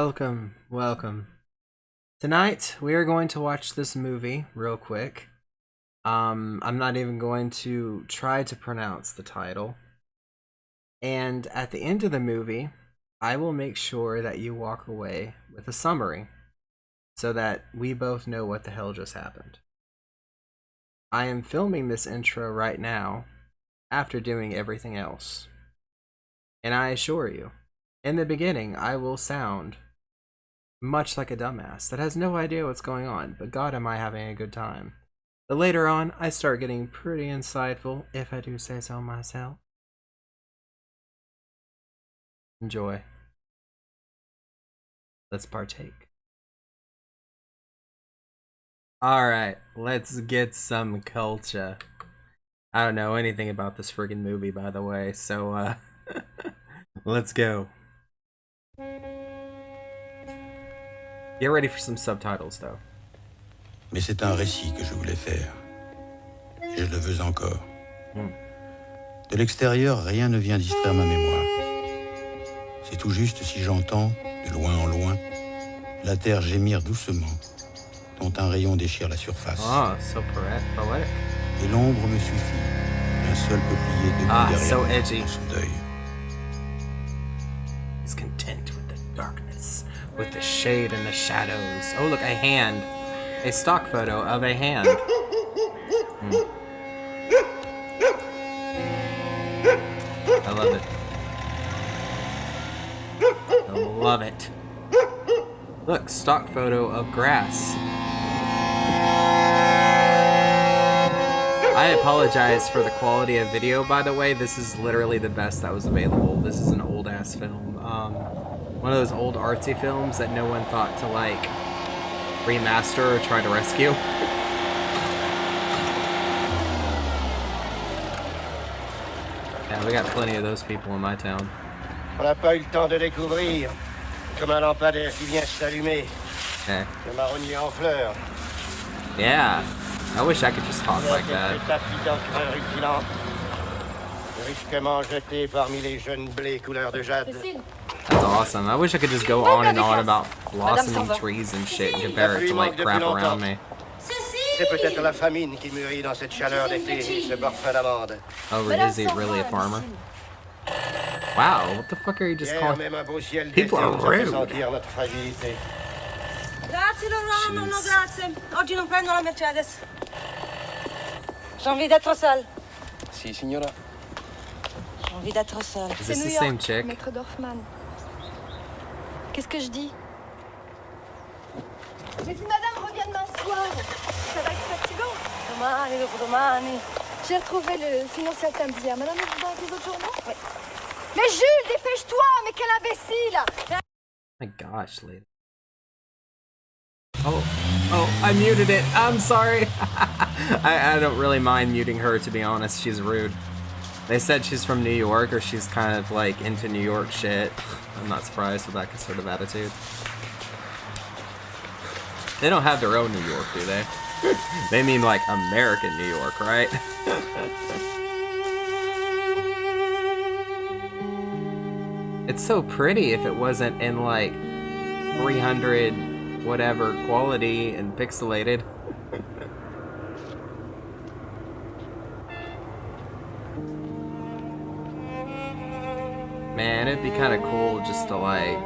Welcome, welcome. Tonight we are going to watch this movie real quick. I'm not even going to try to pronounce the title. And at the end of the movie, I will make sure that you walk away with a summary so that we both know what the hell just happened. I am filming this intro right now after doing everything else. And I assure you, in the beginning, I will sound much like a dumbass that has no idea what's going on, but God, am I having a good time. But later on, I start getting pretty insightful, if I do say so myself. Enjoy. Let's partake. Alright, let's get some culture. I don't know anything about this friggin' movie, by the way, so, let's go. Get ready for some subtitles, though. Mais c'est un récit que je voulais faire. Et je le veux encore. De l'extérieur, rien ne vient distraire ma mémoire. C'est tout juste si j'entends, de loin en loin, la terre gémir doucement, dont un rayon déchire la surface. Oh, so poetic. Et l'ombre me suffit, un seul peuplier debout derrière so edgy. dans son deuil. He's content with the darkness, with the shade and the shadows. Oh, look, a hand. A stock photo of a hand. I love it. I love it. Look, stock photo of grass. I apologize for the quality of video, by the way. This is literally the best that was available. This is an old-ass film. One of those old artsy films that no one thought to, like, remaster or try to rescue. Yeah, we got plenty of those people in my town. On n'a pas eu le temps de découvrir, comme un lampadaire qui vient s'allumer. Okay. Le marronnier en fleurs. Yeah, I wish I could just talk like that. Brusquement jeté parmi les jeunes blés couleur de jade. That's awesome. I wish I could just go on and on about blossoming trees and shit and compare it to like crap around me. C'est peut-être la famine qui mûrit dans cette chaleur d'été, ce parfum d'amande. Oh, is he really a farmer? Wow, what the fuck are you just calling? People are rude. Grazie Laurent, no grazie. Oggi non prendo la Mercedes. J'ai envie d'être seule. Si, signora. J'ai envie d'être seule. Is this the same chick? Maître Dorfman. Qu'est-ce que je dis? Mais si madame revient demain soir, ça va être fatigant. Domani, dopo domani. J'ai retrouvé le financier samedi hier. Madame, vous dans les autres journaux? Oui. Mais Jules, dépêche-toi! Mais quel imbécile! My gosh, lady. Oh, I muted it. I'm sorry. I don't really mind muting her, to be honest. She's rude. They said she's from New York, or she's kind of like into New York shit. I'm not surprised with that sort of attitude. They don't have their own New York, do they? They mean like American New York, right? It's so pretty if it wasn't in like 300 whatever quality and pixelated. Man, it'd be kind of cool just to like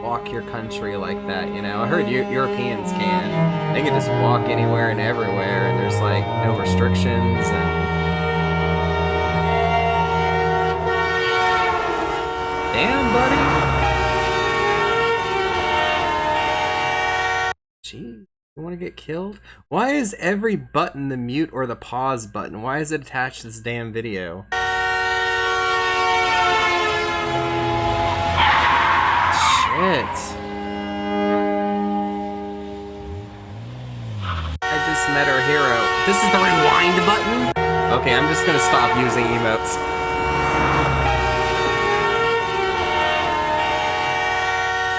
walk your country like that, you know? I heard Europeans can. They can just walk anywhere and everywhere, and there's like no restrictions. And damn, buddy. Gee, you want to get killed? Why is every button the mute or the pause button? Why is it attached to this damn video? Shit. I just met our hero. This is the rewind button? Okay, I'm just gonna stop using emotes.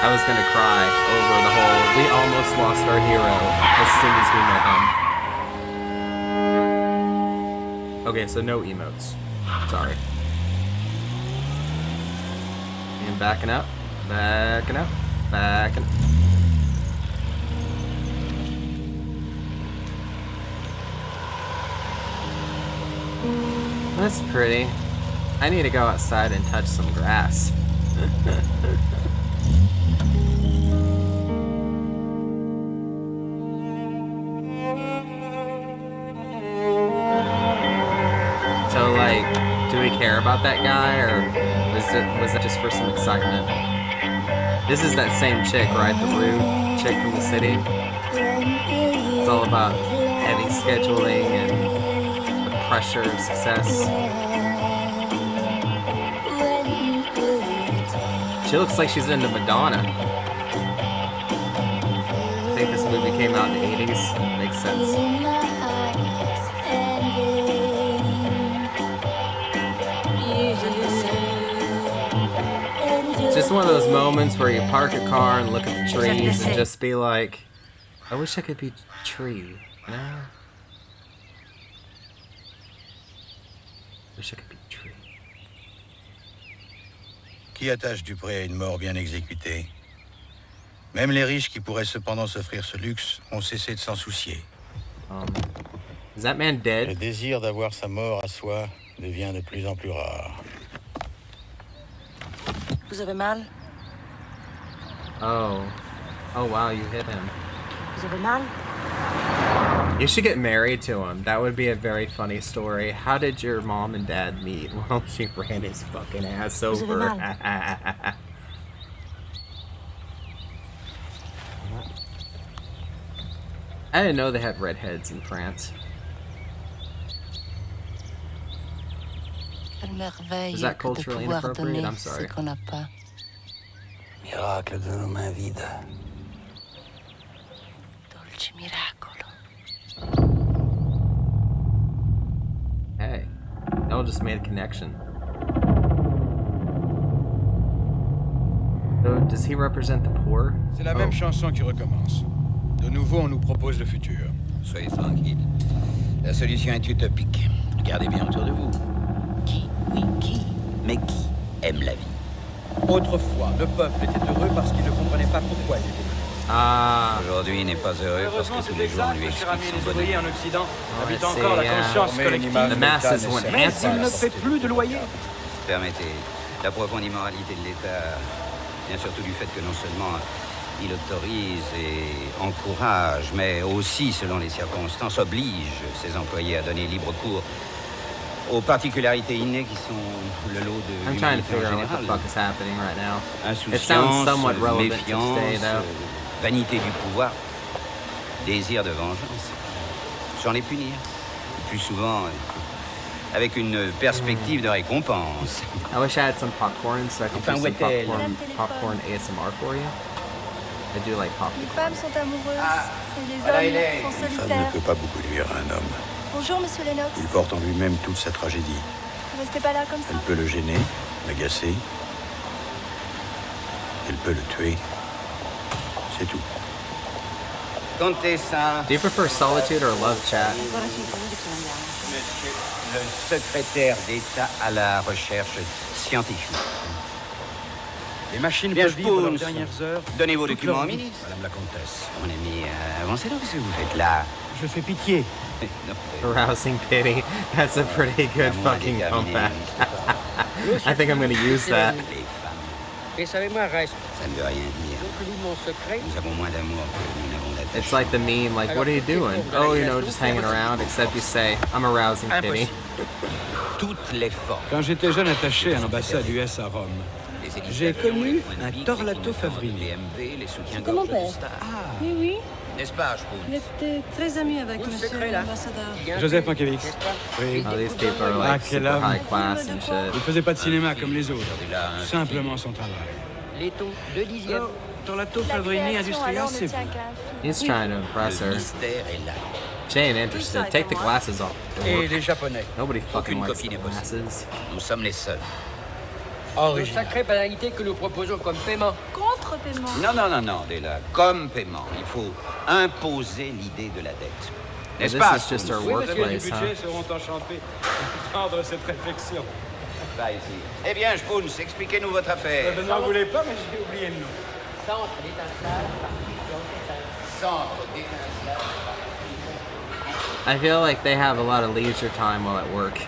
I was gonna cry over the whole, we almost lost our hero as soon as we met him. Okay, so no emotes. Sorry. And backing up. Backing up. Backing up. That's pretty. I need to go outside and touch some grass. So, like, do we care about that guy, or was it just for some excitement? This is that same chick, right? The rude chick from the city. It's all about heavy scheduling and the pressure of success. She looks like she's into Madonna. I think this movie came out in the 80s. Makes sense. It's just one of those moments where you park a car and look at the trees and just be like, I wish I could be a tree, you know? Wish I could be a tree. Qui attache Dupré à une mort bien exécutée? Même les riches qui pourraient cependant s'offrir ce luxe ont cessé de s'en soucier. Is that man Le dead? désir d'avoir sa mort à soi devient de plus en plus rare. Vous avez mal? Oh. Oh wow, you hit him. Vous avez mal? You should get married to him. That would be a very funny story. How did your mom and dad meet? Well, she ran his fucking ass over. I didn't know they had redheads in France. Quelle merveille Is that que de culturally pouvoir inappropriate? donner I'm ce sorry. qu'on n'a pas. Miracle de nos mains vides. Dolce miracolo. Hey, Noel just made a connection. So, does he represent the poor? C'est la même chanson qui recommence. De nouveau, on nous propose le futur. Soyez tranquille. La solution est utopique. Regardez bien autour de vous. Qui, oui, qui, mais qui aime la vie? Autrefois, le peuple était heureux parce qu'il ne comprenait pas pourquoi il était heureux. Ah, Aujourd'hui, il n'est pas heureux parce que tous les jours, on lui explique son bonheur. en Occident habitent encore la conscience collective. The masses want answers. plus de loyer. Permettez, la profonde immoralité de l'État vient surtout du fait que non seulement il autorise et encourage, mais aussi, selon les circonstances, oblige ses employés à donner libre cours aux particularités innées qui sont le lot de I'm trying to l'humanité en figure out what the général. fuck is happening right now. It sounds Insouciance, somewhat relevant to méfiance, today, though. vanité du pouvoir, désir de vengeance. Sans les punir. Le plus souvent, avec une perspective de récompense. I wish I had some popcorn so I could do Enfin, some où est-elle? popcorn ASMR for you. I do like Les popcorn. femmes sont amoureuses et les voilà, il est. hommes sont Une femme ne solitaires. peut pas beaucoup nuire à un homme. Bonjour, monsieur Lennox. Il porte en lui-même toute sa tragédie. Vous restez pas là comme ça? Elle peut le gêner, l'agacer. Elle peut le tuer. C'est tout. Contessa, Do you prefer solitude or love chat? monsieur le secrétaire d'État à la recherche scientifique. Les machines Bien, peuvent vivre leurs Spoons. dernières heures. Donnez vos toute documents leur au vie. ministre. Madame la comtesse. Mon ami, avancez donc, qu'est-ce que vous faites là? Je fais pitié. Non, Arousing pity. That's a pretty good fucking comeback. I think I'm gonna use that. les femmes, Et savez-moi, Rice, ça ne veut rien dire. donc lis mon secret. Nous avons moins d'amour que nous n'avons d'attachement. It's like the meme, like, what are you doing? Oh, you know, just hanging around, except you say, I'm arousing pity. Toutes les formes. Quand j'étais jeune attaché à l'ambassade US à Rome, Les éditeurs j'ai connu les points de un vie, Torlato les Favrini. BMW, les soutiens C'était mon gorge de père. star. Oui, oui. N'est-ce pas, Spoon? Il était très ami avec Où le monsieur secret, là? l'ambassadeur. Joseph Mankiewicz. Oui. Oh, these people are Ah, like quel super homme. high class and Il shit. faisait pas de cinéma comme les autres. Là, un Simplement son travail. Les taux, 2/10. Alors, Torlato La Favrini création, Industrial, alors, ne c'est tient vous. qu'à un fil. He's trying to impress le her. mystère est là. She ain't interested. Take the glasses off. Et les Japonais. Nobody fucking Aucune likes copie the n'est possible. glasses. Nous sommes les seuls. Une Original. sacrée banalité que nous proposons comme paiement. Contre-paiement. Non, non, non, non, Della. Comme paiement, il faut imposer l'idée de la dette. N'est-ce This pas, is just Spoon? our Les workplace, budgets huh? seront enchantés d'entendre cette réflexion. pas ici. Eh bien, Spoons, expliquez-nous votre affaire. Je n'en voulais pas, mais j'ai oublié le nom. Centre d'étincelage, partition d'étincelage. Centre d'étincelage. I feel like they have a lot of leisure time while at work.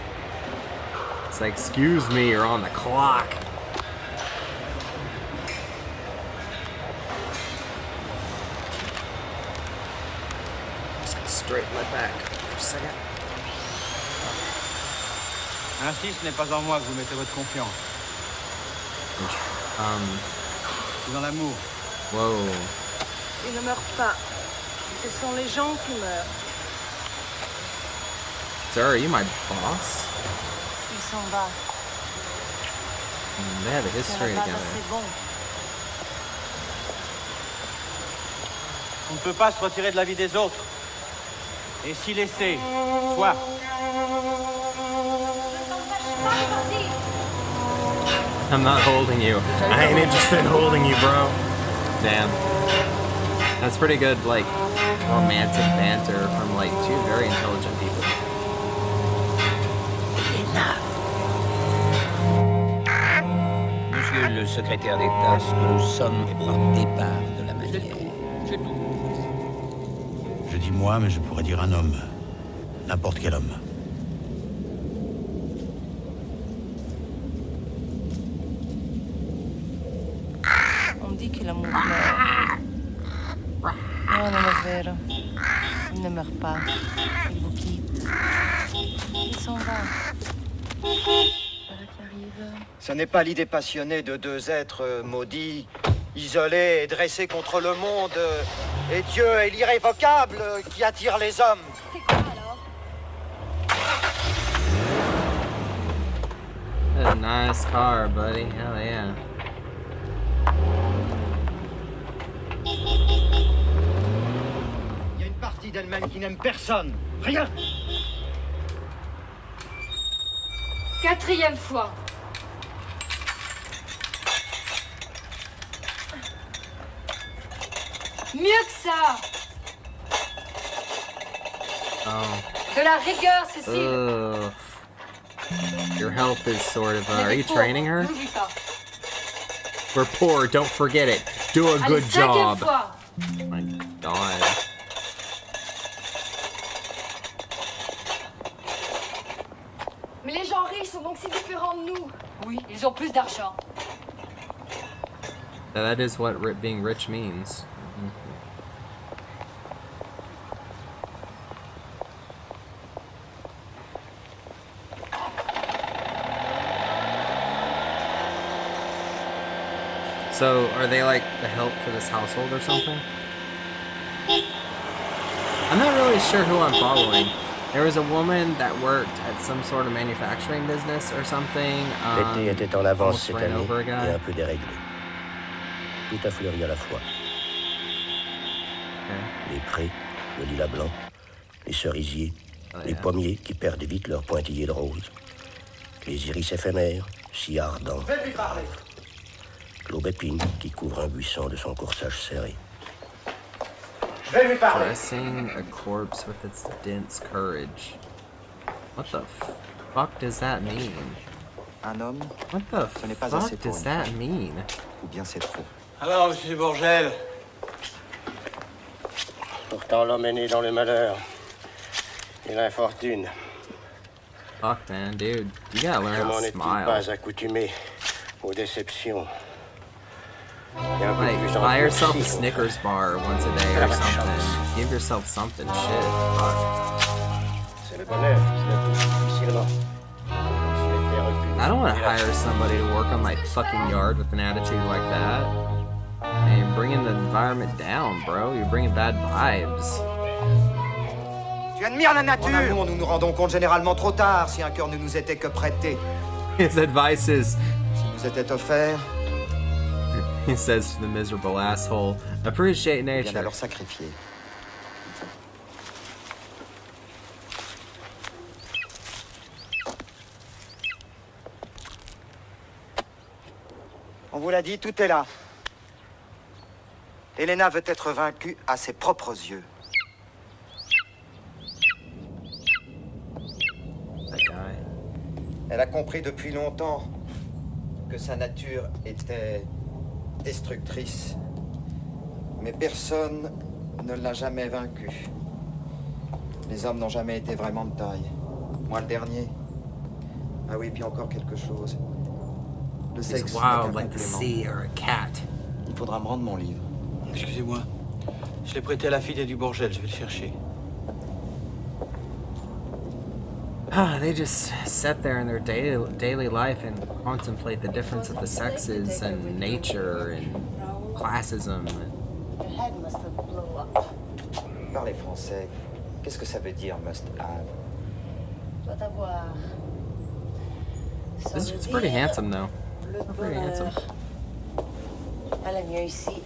It's like, excuse me, you're on the clock. Straighten my back for a second. Ainsi, ce n'est pas en moi que vous mettez votre confiance. C'est dans l'amour. Whoa. Ils ne meurent pas. Ce sont les gens qui meurent. Sir, are you my boss? Il s'en va. They have a Ce history n'est pas together. assez bon. On ne peut pas se retirer de la vie des autres. Et s'y laisser. Soit. I'm not holding you. I ain't interested in holding you, bro. Damn. That's pretty good, like, romantic banter from, like, two very intelligent people. Monsieur le secrétaire d'État, ce que nous sommes est au départ de la manière. C'est tout. Je dis moi, mais je pourrais dire un homme. N'importe quel homme. On dit que l'amour meurt. Non, non è vero. Il ne meurt pas. Il vous quitte. Il s'en va. Voilà qui arrive. Ce n'est pas l'idée passionnée de deux êtres maudits, isolés et dressés contre le monde, et Dieu et l'irrévocable qui attire les hommes. C'est quoi alors? That's a nice car, buddy. Hell yeah. Il y a une partie d'elle-même qui n'aime personne. Rien. 4e fois. Mieux que ça. Oh. De la rigueur, Cécile. Ugh. Your health is sort of. On Are est you des pauvres, training her? n'oublie pas. We're poor. Don't forget it. Do a Allez, good 5e job. fois. Oh my God. Mais les gens riches sont donc si différents de nous. Oui, ils ont plus d'argent. That is what being rich means. So, are they like the help for this household or something? I'm not really sure who I'm following. There was a woman that worked at some sort of manufacturing business or something. L'été était en avance almost cette ran année over a et guy. un peu déréglé. Tout a fleuri à la fois. Okay. Les prés, le lilas blanc, les cerisiers, Oh, les yeah. pommiers qui perdent vite leur pointillé de rose, les iris éphémères, si ardents, l'aubépine qui couvre un buisson de son corsage serré. Je vais lui parler. Dressing a corpse with its dense courage. What the fuck does that mean? Un homme, What the ce n'est pas assez fuck pour does une that femme. mean? Ou bien c'est trop. Alors, monsieur Bourgel, Pourtant, l'homme est né dans le malheur et l'infortune. Fuck, man, dude. You gotta learn how Comment to n'est-il smile. pas accoutumé aux déceptions? Et un peu Like, plus buy yourself a endurci. Snickers bar once a day or something. Give yourself something. Shit. Fuck. C'est le bonheur qui le touche difficilement. S'il était reculé, I don't want to hire somebody to work on my fucking yard with an attitude like that. And you're bringing the environment down, bro. You're bringing bad vibes. Tu admires la nature. En amour, nous nous rendons compte généralement trop tard si un cœur ne nous était que prêté. His advice is, S'il nous était offert, he says to the miserable asshole, appreciate bien nature. alors sacrifié. On vous l'a dit, tout est là. Elena veut être vaincue à ses propres yeux. That guy. Elle a compris depuis longtemps que sa nature était destructrice. Mais personne ne l'a jamais vaincue. Les hommes n'ont jamais été vraiment de taille. Moi, le dernier. Ah oui, puis encore quelque chose. Le sexe n'est qu'un wild like the complément. sea or a cat. Il faudra me rendre mon livre. Excusez-moi. Je l'ai prêté à la fille des Dubourgel, je vais le chercher. They just sit there in their daily life and contemplate the difference of the sexes and nature and classism. Your head must have blown up. Parlez français. Qu'est-ce que ça veut dire, must have? Doit avoir. Ça This veut is pretty dire handsome though. le Pretty handsome. bonheur. Elle est mieux ici.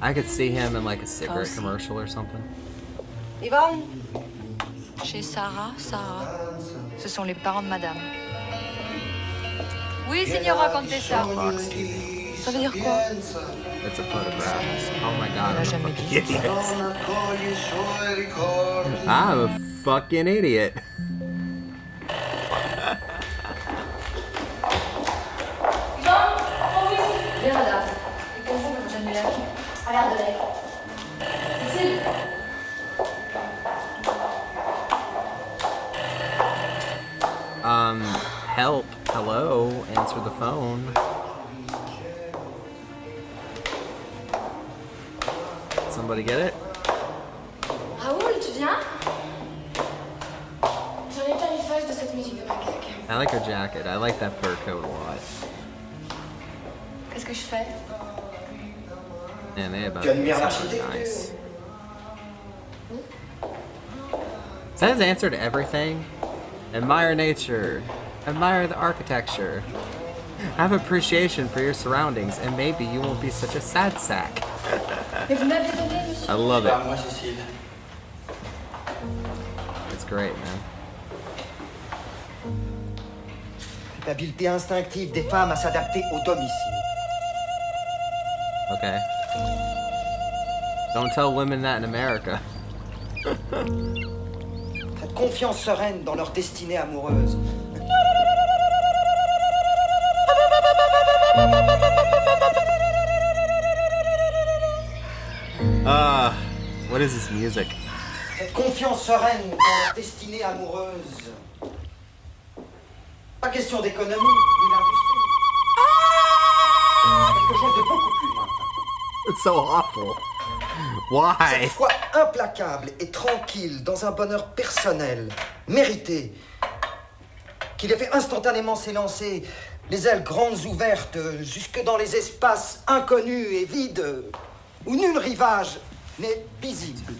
I could see him in like a cigarette aussi. commercial or something. Yvonne? Chez Sarah, ce sont les parents de madame. Oui, signora Contessa. Ça veut dire quoi? It's a photograph. Oh my god, I'm a jamais fucking dit. idiot. I'm a fucking idiot. Bien, madame. Et comment ça, madame Muller? Un verre de lait. Cécile? Help. Hello. Answer the phone. Somebody get it? Raoul, tu viens? J'en ai plein les feuilles de cette musique de macaque. I like her jacket. I like that fur coat a lot. Qu'est-ce que je fais? Man, they have Tu admires a l'architecture? nice. Is that his answer to everything? Admire nature. Admire the architecture. Have appreciation for your surroundings, and maybe you won't be such a sad sack. Mais vous m'avez donné, monsieur. I love it. Moi, Cécile. It's great, man. L'habileté instinctive des femmes à s'adapter au domicile. Okay. Don't tell women that in America. Cette confiance sereine dans leur destinée amoureuse. What is this music? Cette confiance sereine dans leur destinée amoureuse. Pas question d'économie ni d'industrie. Quelque chose de beaucoup plus loin. It's so awful. Why? Cette foi implacable et tranquille dans un bonheur personnel, mérité, qui les fait instantanément s'élancer, les ailes grandes ouvertes, jusque dans les espaces inconnus et vides, où nul rivage n'est visible.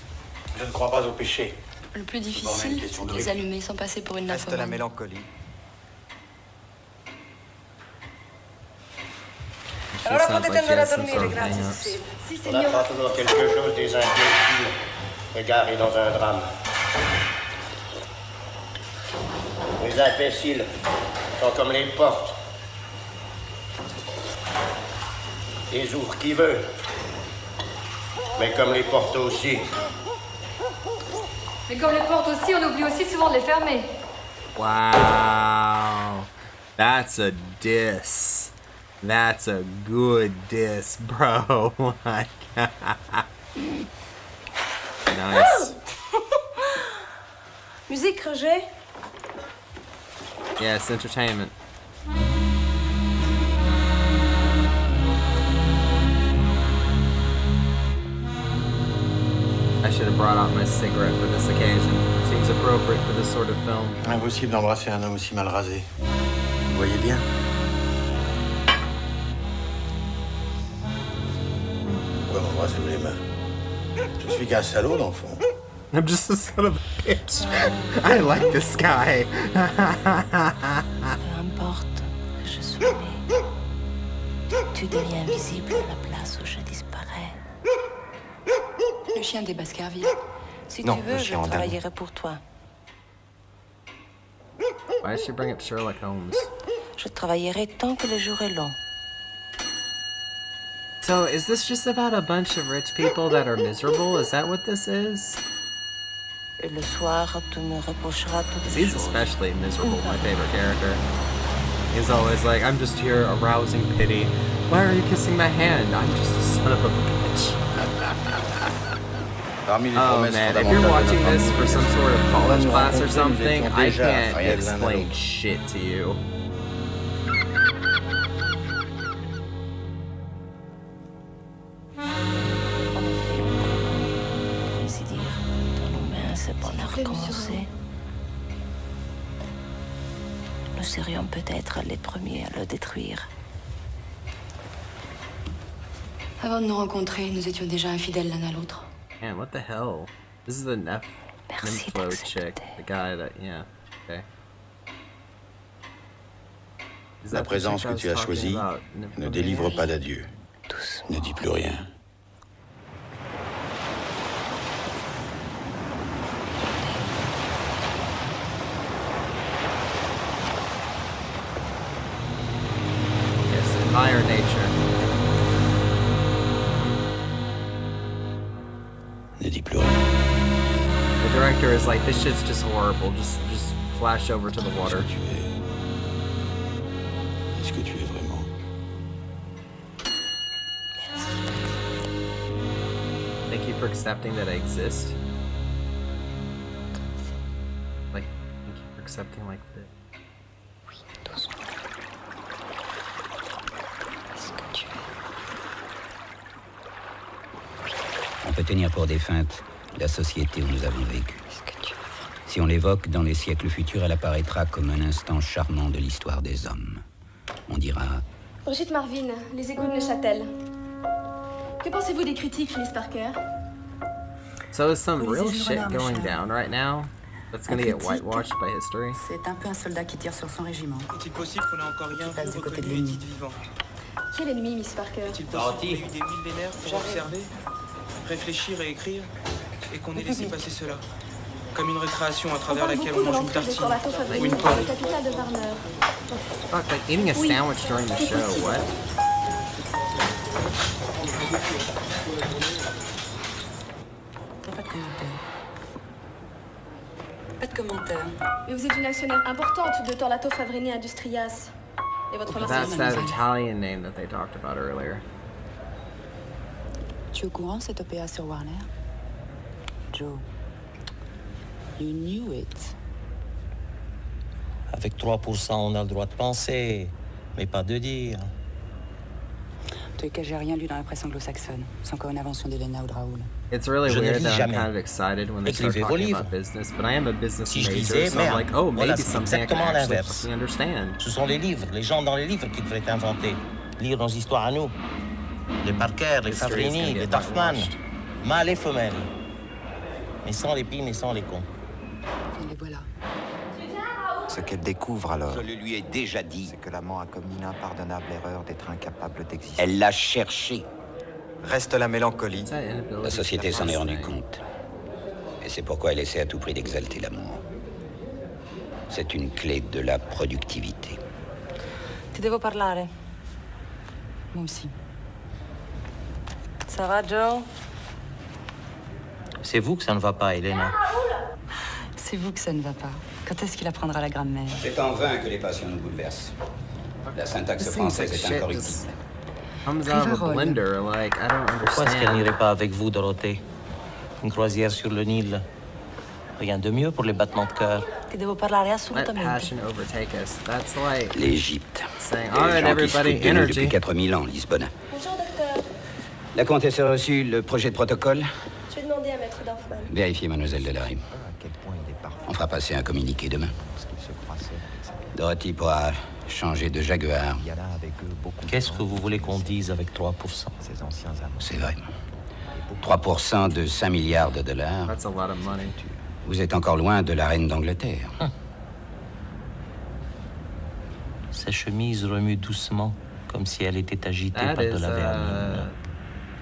Je ne crois pas au péché. Le plus Bon, mais une difficile, question c'est de de les rythme. allumer sans passer pour une Reste la nymphomane. mélancolie. She sounds like she has some sort of hang-ups. Si, On apprend toujours quelque chose des imbéciles égarés dans un drame. Les imbéciles sont comme les portes. Ils ouvrent qui veut, mais comme les portes aussi. Mais comme les portes aussi, on oublie aussi souvent de les fermer. Wow. That's a diss. That's a good diss, bro. My God. Nice. Musique, Roger? Yes, entertainment. I should have brought out my cigarette for this occasion. Seems appropriate for this sort of film. Impossible d'embrasser un homme aussi mal rasé. Vous voyez bien? Pourquoi m'embrassez-vous les mains? Je suis qu'un salaud, dans le fond. I'm just a son of a bitch. I like this guy. Peu importe que je sois né, tu deviens invisible à la place où je disparais. Le chien des Baskerville. Si Non, tu le veux, je chien en dame. travaillerai pour toi. Why did she bring up Sherlock Holmes? Je travaillerai tant que le jour est long. So, is this just about a bunch of rich people that are miserable? Is that what this is? Et le soir, tu me reprocheras toutes les He's choses. especially miserable, my favorite character. He's always like, I'm just here arousing pity. Why are you kissing my hand? I'm just a son of a bitch. Oh man, if you're watching this for some sort of college class or something, I can't explain shit to you. En effet, on ainsi dire, dans nos mains, c'est bon à recommencer. Nous serions peut-être les premiers à le détruire. Avant de nous rencontrer, nous étions déjà infidèles l'un à l'autre. Man, what the hell? This is the Nympho chick, the guy that, yeah, okay. Is La that the présence chick I que was tu as talking choisie about? ne délivre pas d'adieu. Ne dis plus rien. Yes, admire nature. Ne dis plus rien. The director is like, this shit's just horrible. Just flash over to the water. Est-ce que tu es vraiment? Thank you for accepting that I exist. Like, thank you for accepting like this. On peut tenir pour défunte la société où nous avons vécu. Si on l'évoque, dans les siècles futurs, elle apparaîtra comme un instant charmant de l'histoire des hommes. On dira... Brigitte Marvin, Les Égouts de Neuchâtel. Que pensez-vous des critiques, Phyllis Parker? So is some real shit going down right now that's gonna get whitewashed by history? C'est un peu un soldat qui tire sur son régiment. Est-il possible qu'on ait encore rien passe vu, du côté de reconnu et l'ennemi. dit vivant? Quel ennemi, Miss Parker? Est-il possible qu'il y ait eu des millénaires pour observer, réfléchir et écrire, et qu'on ait laissé passer cela? Comme une récréation à travers laquelle on mange une tartine ou une pomme. Capitale de Warner. Fuck, like eating a sandwich during the show, what? Pas de commentaire. Pas de commentaire. Mais vous êtes une actionnaire importante de Torlato Favrini Industrias. Et votre That's that Italian name that they talked about earlier. Tu es au courant de cette OPA sur Warner? Joe. You knew it. Avec 3%, on a le droit de penser, mais pas de dire. En tout cas, j'ai rien lu dans la presse anglo-saxonne. C'est encore une invention d'Elena ou de Raoul. It's really Je ne weird lis that I'm jamais. kind of excited when they start Écrivez vos talking livres. about business, but I am a business Si je major, lisais, so I'm merde. like, oh, maybe Voilà, c'est something I can exactement actually l'inverse. fucking understand. Ce sont les livres, les gens dans les livres qui devraient inventer. Lire nos histoires à nous. Les Parker, les History is Favrini, gonna les get Taffman. whitewashed. Mâles et femelles. Mais sans les pines et sans les cons. Et les voilà. Ce qu'elle découvre alors, Je le lui ai déjà dit. c'est que l'amant a commis l'impardonnable erreur d'être incapable d'exister. Elle l'a cherché. Reste la mélancolie. It's that inability La société to s'en est trust rendue things. compte. Et c'est pourquoi elle essaie à tout prix d'exalter l'amour. C'est une clé de la productivité. Ti devo parlare. Moi aussi. Ça va, Joe? C'est vous que ça ne va pas, Elena. C'est vous que ça ne va pas. Quand est-ce qu'il apprendra la grammaire? C'est en vain que les passions nous bouleversent. La syntaxe This seems like française est shit incorruptible. just comes out of a Rivarol. blender. Like, I don't Pourquoi est-ce qu'elle understand. n'irait pas avec vous, Dorothée? Une croisière sur le Nil. Rien de mieux pour les battements de cœur. Ti devo parlare Let assolutamente. passion overtake us. That's like L'Égypte. saying, Des all right, gens qui se everybody, foutent de nous depuis energy. 4000 ans, Lisbonne. Bonjour, docteur. La comtesse a reçu le projet de protocole. Je vais demander à Maître Dorfman. Vérifiez, mademoiselle Delary. À quel point il est parfait, On fera passer un communiqué demain. parce qu'il se croit seul avec sa mère. Dorothy pourra changer de Jaguar. Il y a là avec eux beaucoup de Qu'est-ce gens, que vous voulez qu'on dise avec 3%? ses anciens amants. C'est vrai. 3% de 5 milliards de dollars. That's a lot of money. Vous êtes encore loin de la reine d'Angleterre. Sa chemise remue doucement, comme si elle était agitée That par de is la vermine.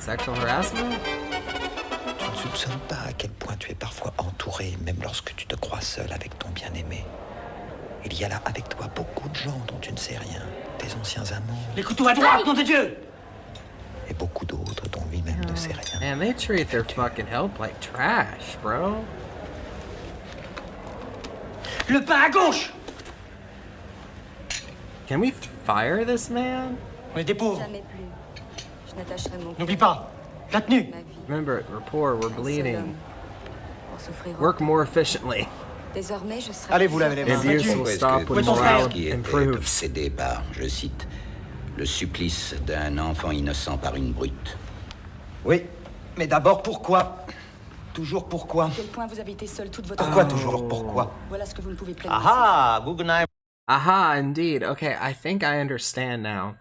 sexual harassment? Tu ne soupçonnes pas à quel point tu es parfois entouré, même lorsque tu te crois seul avec ton bien-aimé. Il y a là avec toi beaucoup de gens dont tu ne sais rien. Tes anciens amants Les couteaux à droite, nom de Dieu! et beaucoup d'autres dont lui-même ne sait rien. Man, they treat their fucking help like trash, bro. Le pain à gauche! Can we fire this man? On est des pauvres. Jamais plus. Je n'attacherai mon N'oublie pas, la tenue. Remember, we're poor, we're bleeding. pour souffrir. Work more efficiently. Désormais, je serai. Allez, vous lavez les mains. Abuse will stop when morale qui était improves. obsédé par, je cite, le supplice d'un enfant innocent par une brute. Oui, mais d'abord, pourquoi? Toujours pourquoi? À quel point vous habitez seul toute votre Pourquoi vie. toujours pourquoi? Voilà ce que vous ne pouvez pleinement Aha, Guggenheim. Aha, indeed. Okay, I think I understand now.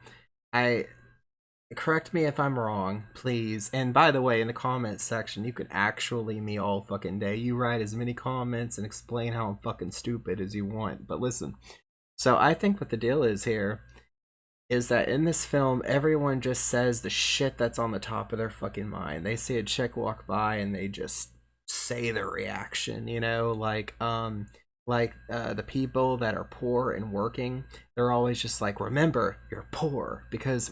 Correct me if I'm wrong, please. And by the way, in the comments section, you can actually me all fucking day. You write as many comments and explain how I'm fucking stupid as you want. But listen, so I think what the deal is here is that in this film, everyone just says the shit that's on the top of their fucking mind. They see a chick walk by and they just say their reaction, you know, like the people that are poor and working, they're always just like, remember, you're poor, because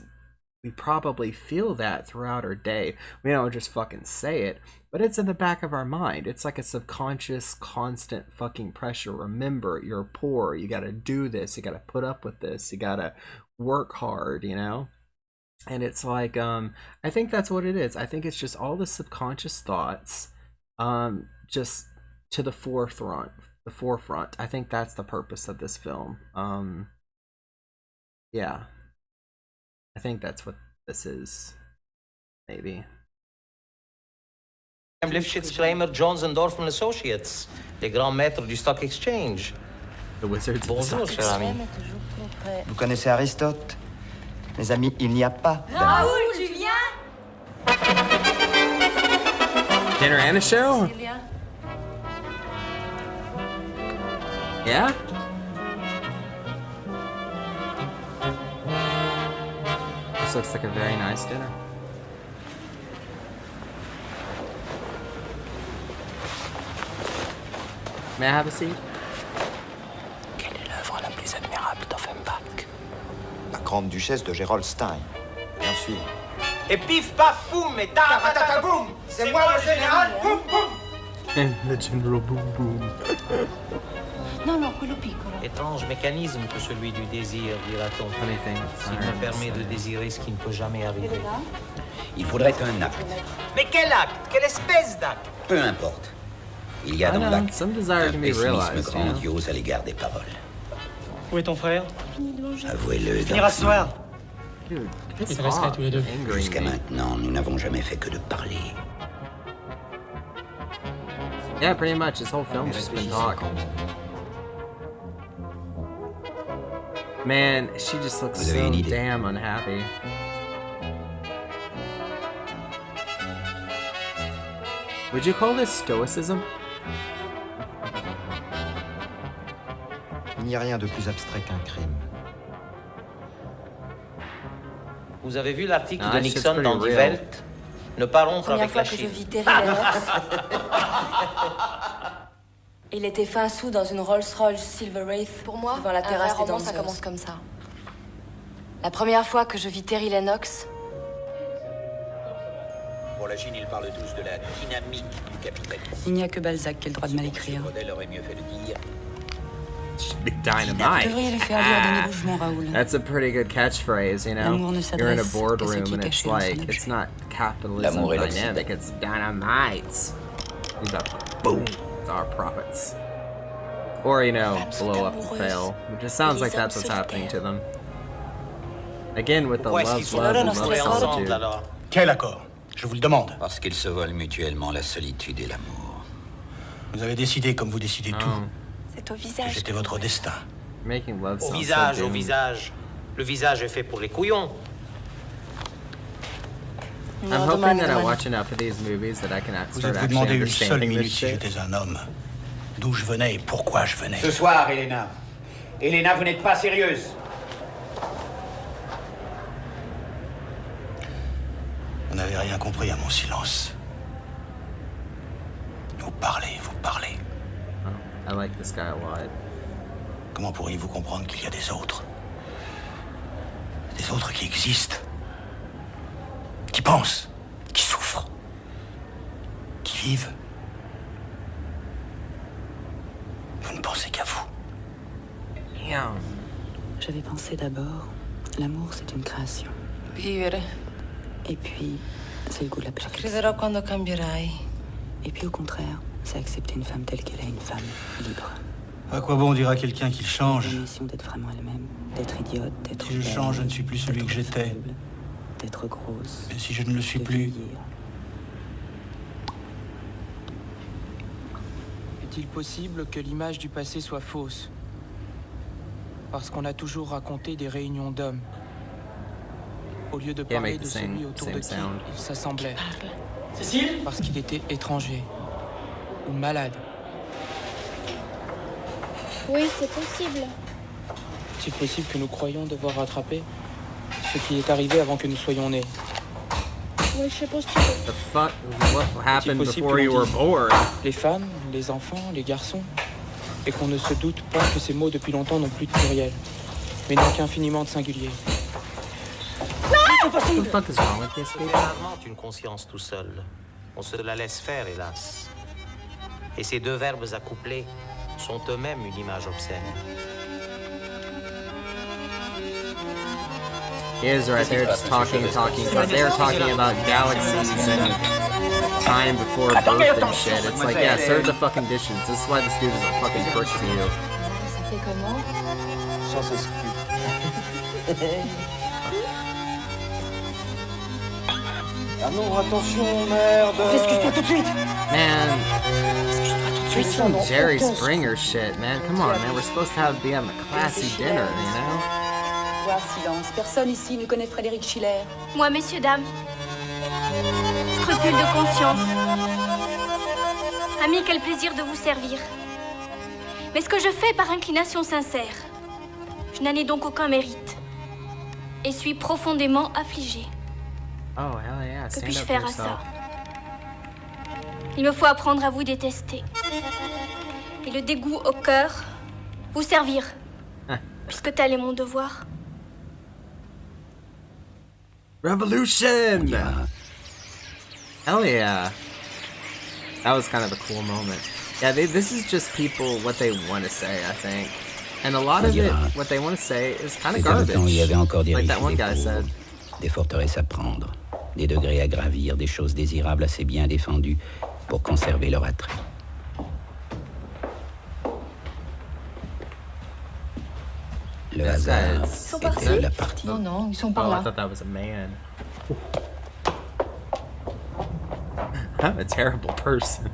we probably feel that throughout our day. We don't just fucking say it, but it's in the back of our mind. It's like a subconscious, constant fucking pressure. Remember, you're poor. You gotta do this. You gotta put up with this. You gotta work hard, you know? And it's like, I think that's what it is. I think it's just all the subconscious thoughts, just to the forefront. I think that's the purpose of this film. Yeah. I think that's what this is. Maybe. Lifshitz, Kramer, Jones and Dorf and Associates, les grands maîtres du stock exchange. The wizards. Bonjour, cher ami. Vous connaissez Aristote? Mes amis, il n'y a pas d'amour. Raoul, tu viens? Dinner and a show? Yeah? This looks like a very nice dinner. May I have a seat? Quelle est l'œuvre la plus admirable d'Offenbach? La Grande Duchesse de Gerolstein. Bien sûr. Et pif paf boum et taratataboum. C'est moi le général. Boum boum. And the general boom boom. No, no, quello piccolo. Étrange mécanisme que celui du désir, dira-t-on. S'il me permet de désirer ce qui ne peut jamais arriver. Il faudrait un acte. Mais quel acte? Quelle espèce d'acte? Peu importe. Il y a I dans know, l'acte some desire un can be pessimisme realized, you know? grandiose à l'égard des paroles. Où est ton frère? Avouez-le, Finira ce soir. Dude, Il piss te resterait off, tous les deux. angering Jusqu'à me. maintenant, nous n'avons jamais fait que de parler. Yeah, pretty much. This whole film's just been talk. Man, she just looks Vous avez so une idée? damn unhappy. Would you call this stoicism? Il n'y a rien de plus abstrait qu'un crime. Vous avez vu l'article Ah, de shit's Nixon dans pretty Die real. Welt? Ne pas rompre Première avec la fois que je Chine. vis Terry Lennox. Il était fin sous dans une Rolls-Royce Silver Wraith. Pour moi, devant la terrasse des danseuses. Ça commence comme ça. La première fois que je vis Terry Lennox, Pour la Chine, ils parlent tous de la dynamique du capitalisme. Il n'y a que Balzac qui a le droit de mal écrire. Ce modèle aurait mieux fait de dire Big Vous dynamite. devriez lui faire lire Denis Rougemont, Raoul. That's a pretty good catchphrase, you know? L'amour ne You're in a s'adresse qu'à boardroom ceux qui and it's cachent dans son like, objet. it's not capitalism L'amour est dynamic, l'Occident. it's dynamite. You got boom, it's our profits. Or, you know, blow up and fail. It just sounds like that's what's happening to them. Again, with the Pourquoi est-ce love, qu'ils sont love, là and pour jouer love ensemble solitude. alors? Quel accord? Je vous le demande. parce qu'ils se volent mutuellement la solitude et l'amour. Vous avez décidé comme vous décidez tout. C'est au Que visage. j'étais votre destin. Making love Au sounds visage, so au doomed. visage. Le visage est fait pour les couillons. I'm hoping that I watch enough of these movies that I can Vous start êtes-vous actually demandé une seule understanding minute this si shit. j'étais un homme? D'où je venais et pourquoi je venais? Ce soir, Elena. Elena, vous n'êtes pas sérieuse. Vous n'avez rien compris à mon silence. Vous parlez, vous parlez. Oh, I like this guy a lot. Comment pourriez-vous comprendre qu'il y a des autres? Des autres qui existent, qui pensent, qui souffrent, qui vivent. Vous ne pensez qu'à vous. Damn. J'avais pensé d'abord, l'amour c'est une création. Vivere. Et puis, c'est le goût de la perfection. Crederò quando cambierai. Et puis au contraire, c'est accepter une femme telle qu'elle est, une femme libre. À quoi bon dire à quelqu'un qu'il change? Une mission d'être vraiment elle-même, d'être idiote, d'être Si je belle, change, je ne suis plus celui d'être que j'étais. faible, d'être grosse. Et si je ne le suis de plus? vieillir. Est-il possible que l'image du passé soit fausse? Parce qu'on a toujours raconté des réunions d'hommes. Au lieu de parler de celui autour de qui il s'assemblait. Cécile? Parce qu'il était étranger. Ou malade. Oui, c'est possible. Est-il possible que nous croyions devoir rattraper ce qui est arrivé avant que nous soyons nés? Oui, je suppose que tu peux. The fuck? What happened Est-il possible before que you l'on were dise born? les femmes, les enfants, les garçons, et qu'on ne se doute pas que ces mots depuis longtemps n'ont plus de pluriel, mais n'ont qu'infiniment de singulier. What the fuck is wrong with this C'est people? rarement une conscience tout seul. On se la laisse faire, hélas. Et ces deux verbes accouplés sont eux-mêmes une image obscène. He is right there just talking. They were talking about galaxies and time before birth and shit. It's like, yeah, serve the fucking dishes. This is why this dude is a fucking prick to you. Ça fait comment? Sans s'excuse. Ah non, attention, merde! Excuse-toi tout de suite! Man, it's some Jerry Springer shit, man. Come on, man. We're supposed to be having a classy dinner, you know? Voir silence. Personne ici ne connaît Frédéric Schiller. Moi, messieurs, dames. Scrupule de conscience. Ami, quel plaisir de vous servir. Mais ce que je fais par inclination sincère, je n'en ai donc aucun mérite. Et suis profondément affligée. Oh, hell yeah. Que Stand puis-je up for faire à yourself. ça? Il me faut apprendre à vous détester. Et le dégoût au cœur, vous servir. Puisque tel est mon devoir. Revolution! Hell yeah. That was kind of a cool moment. Yeah, this is just people, what they want to say, I think. And a lot of it, what they want to say is kind of garbage. Il y avait encore des Like riches that et one des guy pauvres, said. des forteresses à prendre, des degrés à gravir, des choses désirables assez bien défendues pour conserver leur attrait. Le hasard était la partie. Non, non, ils sont par Oh, I là. thought that was a man. I'm a terrible person.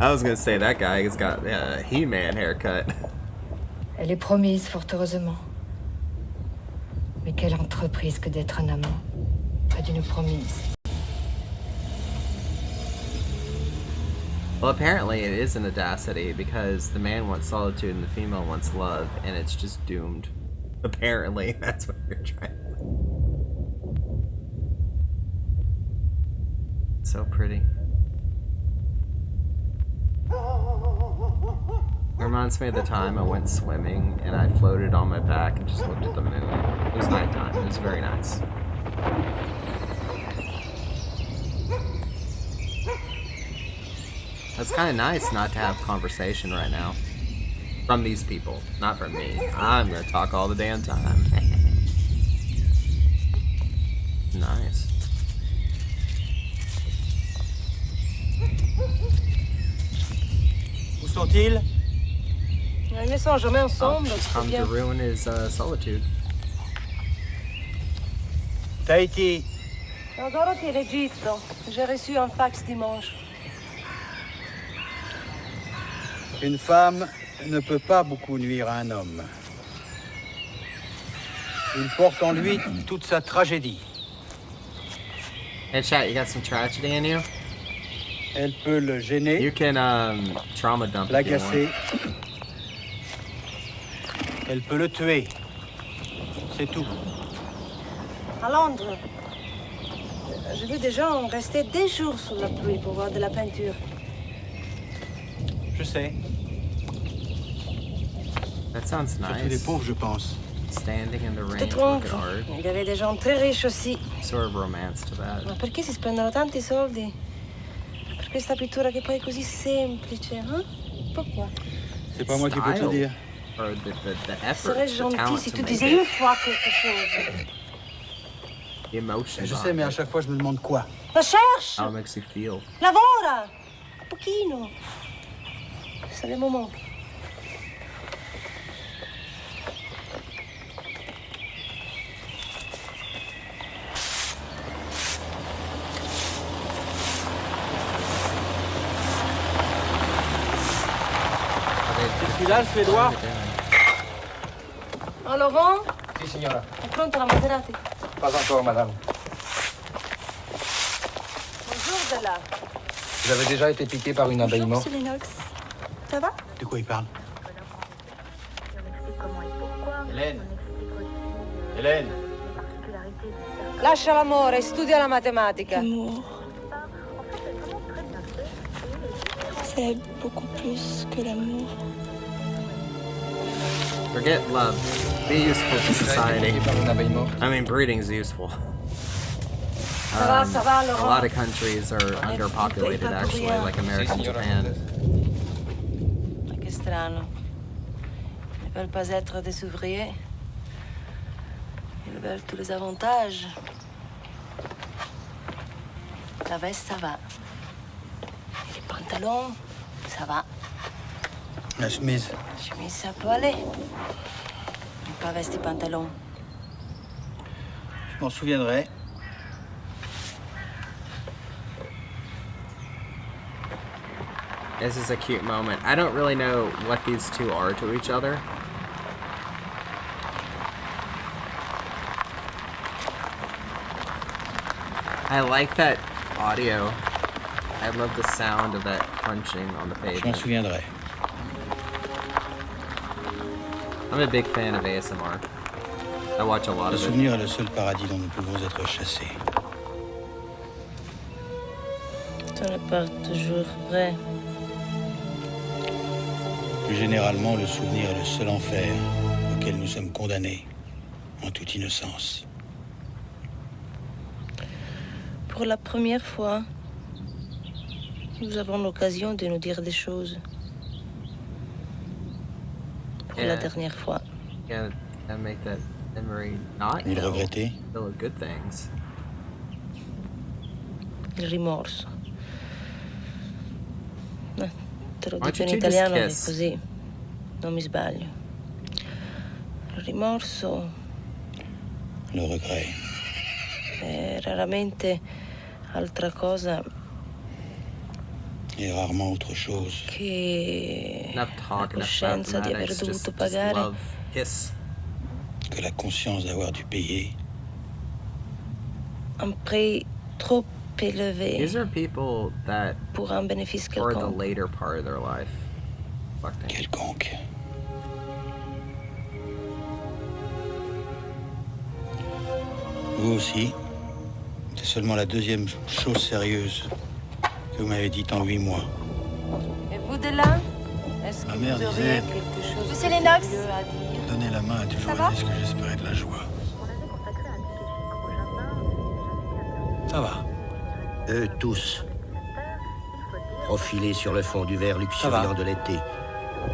I was gonna say that guy has got a He-Man haircut. Elle est promise, fort heureusement. Mais quelle entreprise que d'être un amant près d'une promise. Well, apparently it is an audacity because the man wants solitude and the female wants love, and it's just doomed. Apparently, that's what they're trying to do. So pretty. It reminds me of the time I went swimming and I floated on my back and just looked at the moon. It was nighttime. It was very nice. It's kind of nice not to have conversation right now. From these people, not from me. I'm gonna talk all the damn time. Nice. Où sont-ils? Ils ne sont jamais ensemble. She's come to ruin his solitude. Tahiti. Adoro ti registro. J'ai reçu un fax dimanche. Une femme ne peut pas beaucoup nuire à un homme. Il porte en lui toute sa tragédie. Hey chat, you got some tragedy in you? Elle peut le gêner, You can trauma dump if you l'agacer. want. Elle peut le tuer. C'est tout. À Londres, j'ai vu des gens rester des jours sous la pluie pour voir de la peinture. Je sais. That sounds Surtout les nice. pauvres, je pense. Standing in the Tu rain te to trompes. look at art. Il y avait des gens très riches aussi. Sort of romance to that. Ma perché si spendono tanti soldi per questa pittura che poi è così semplice, eh? Pourquoi? C'est pas moi qui peux te le dire. or the effort, Serais the gentil talent si to tu make disais it. une fois quelque chose. The emotion. Je sais, mais à chaque fois, je me demande quoi. La cherche! How it makes you feel. Lavora! Un pochino. C'est le moment. Celui-là, le suédois? Oh, Laurent? Si, signora. È pronta la Maserati? Pas encore, madame. Bonjour, Bella. Vous avez déjà été piqué par une abeille morte? Bonjour, Lennox. Ça va? De quoi il parle? Hélène. Hélène. Lascia l'amore, studia la matematica. L'amour, c'est beaucoup plus que l'amour. Forget love. Be useful to society. I mean, breeding's useful. Ça va, A Laurent? lot of countries are underpopulated, actually, like America and Japan. Ma che strano. Ils ne veulent pas être des ouvriers. Ils veulent tous les avantages. La veste, ça va. Et les pantalons, ça va. La chemise. La chemise, ça peut aller. Mais pas veste et pantalon. Je m'en souviendrai. This is a cute moment. I don't really know what these two are to each other. I like that audio. I love the sound of that crunching on the Je m'en pavement. souviendrai. I'm a big fan of ASMR. I watch a lot Le of it. souvenir est le seul paradis dont nous pouvons être chassés. Ce n'est pas toujours vrai. Plus généralement, le souvenir est le seul enfer auquel nous sommes condamnés, en toute innocence. Pour la première fois, nous avons l'occasion de nous dire des choses. Pour la Yeah. dernière fois. Gotta make that memory not Vous le regrettez? full of good things. Il rimorso. Te lo Why dico in don't you just italiano che kiss? così non mi sbaglio. Il rimorso Le regret. è raramente altra cosa Et rarement autre chose. che Enough la talk, enough coscienza di aver mathematics, dovuto just pagare love, kiss. Que la conscience d'avoir dû payer. un prix trop élevé These are people that pour un bénéfice are the quelconque. later part of their life. Quelconque. Vous aussi, c'est seulement la deuxième chose sérieuse que vous m'avez dite en 8 mois. Et vous de là, est-ce que Ma mère vous auriez disait- quelque chose Monsieur de Lennox. fabuleux à dire? Donner la main a toujours Ça va été ce que j'espérais de la joie. Ça va. Eux tous, profilés sur le fond du verre luxuriant de l'été,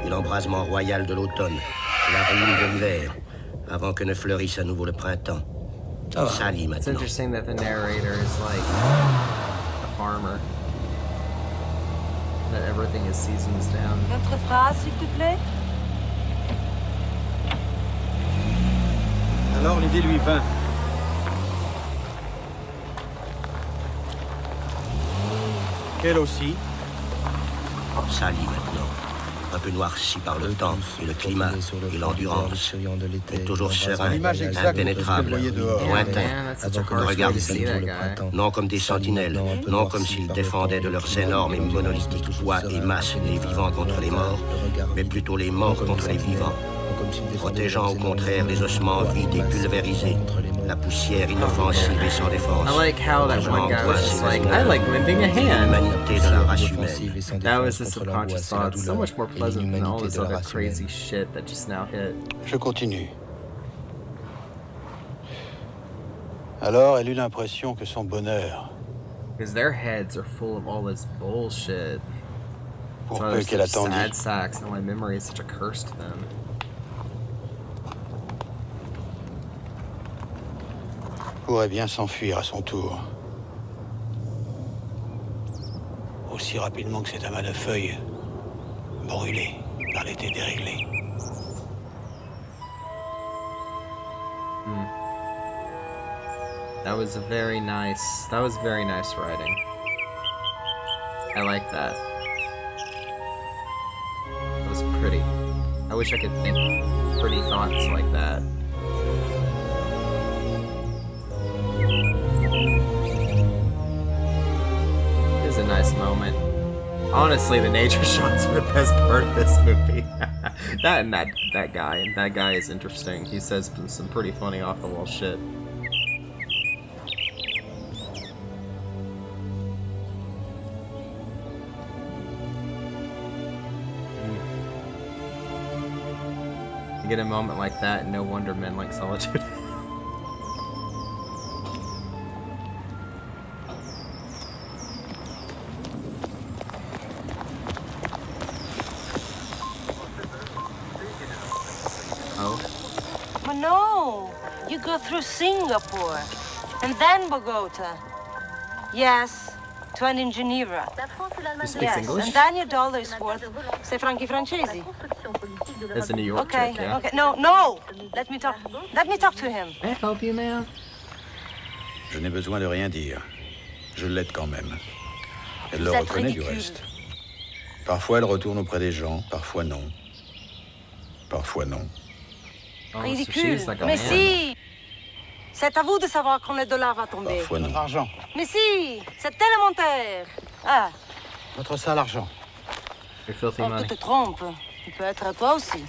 et l'embrasement royal de l'automne, et la ruine de l'hiver, avant que ne fleurisse à nouveau le printemps. Sali It's maintenant. interesting that the narrator is like a farmer. That everything is seasons down. Notre phrase, s'il te plaît. Alors l'idée lui vint. Elle aussi. Sali maintenant, un peu noirci par le temps et le climat et l'endurance, mais toujours serein, L'image exacte de ce impénétrable, que vous voyez dehors. lointain. Man, that's such a Ne harsh way regarde to see that guy. non comme des sentinelles, non comme s'ils défendaient de leurs énormes et monolithiques poids et masses les vivants contre les morts, mais plutôt les morts contre les vivants, protégeant au contraire les ossements vides et pulvérisés, la poussière inoffensive et sans défense. I like how that one guy was just like, I like lending a hand. L'humanité de la race humaine. That was his subconscious thought. So much more pleasant than all this other crazy shit that just now hit. Je continue. Alors, elle eut l'impression que son bonheur, Because their heads are full of all this bullshit. pour So peu they're qu'elle such attendît, sad sacks, and my memory is such a curse to them. pourrait bien s'enfuir à son tour. Aussi rapidement que cet amas de feuilles brûlé par l'été déréglé. That was very nice writing. I like that. It was pretty. I wish I could think pretty thoughts like that. It is a nice moment. Honestly, the nature shots are the best part of this movie. that guy is interesting. He says some pretty funny off the wall shit. You get a moment like that, and no wonder men like solitude. But no, you go through Singapore and then Bogota. Yes, to end in Geneva. You speak Yes, English? and then your dollar is worth, say, franchi francesi. That's a New York Okay, trick, yeah. okay, no, let me talk to him. May I help you, ma'am? Je n'ai besoin de rien dire. Je l'aide quand même. Elle le Vous êtes reconnaît du ridicule. reste. Parfois elle retourne auprès des gens, parfois non. Parfois non. Oh, so Ridicule. she's like a Mais man. si, c'est à vous de savoir quand le dollar va tomber. Parfois non. Votre argent. Mais si, c'est élémentaire. Ah, Votre sale argent. Your filthy oh, money. tu te trompes. Il peut être à toi aussi.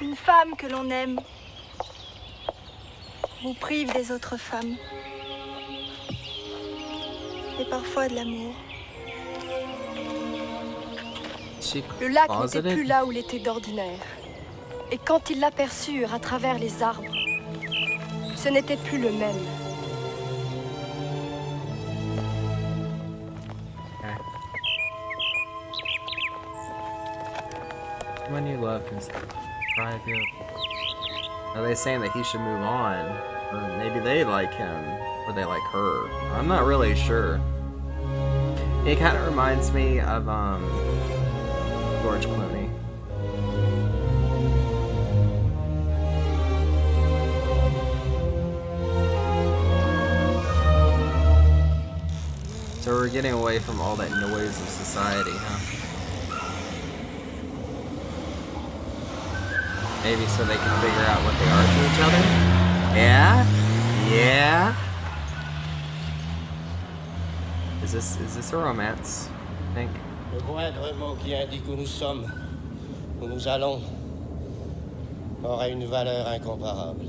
Une femme que l'on aime vous prive des autres femmes. Et parfois de l'amour. She Le lac n'était closeted? plus là où il était d'ordinaire. Et quand ils l'aperçurent à travers les arbres, ce n'était plus le même. When you love can private. Are they saying that he should move on? Or maybe they like him, or they like her. I'm not really sure. It kind of reminds me of George Clooney. So we're getting away from all that noise of society, huh? Maybe so they can figure out what they are to each other? Yeah? Yeah? Is this a romance? I think. Le moindre mot qui indique où nous sommes, où nous allons, aura une valeur incomparable.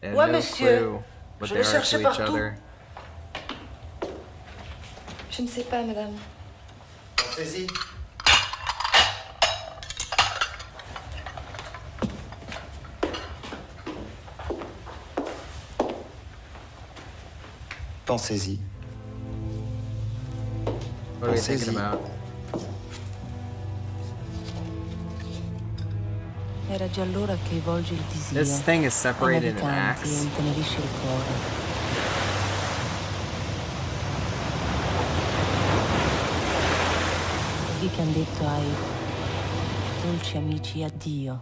They have Ouais, no monsieur. clue what Je they l'ai are cherché to each partout. other. Je ne sais pas, madame. Pensez-y. Pensez-y. What are we thinking Pensez-y. about? Era già l'ora che volgi il disio. This thing is separated in ai naviganti acts. e intenerisci il cuore. Di che han detto ai dolci amici addio.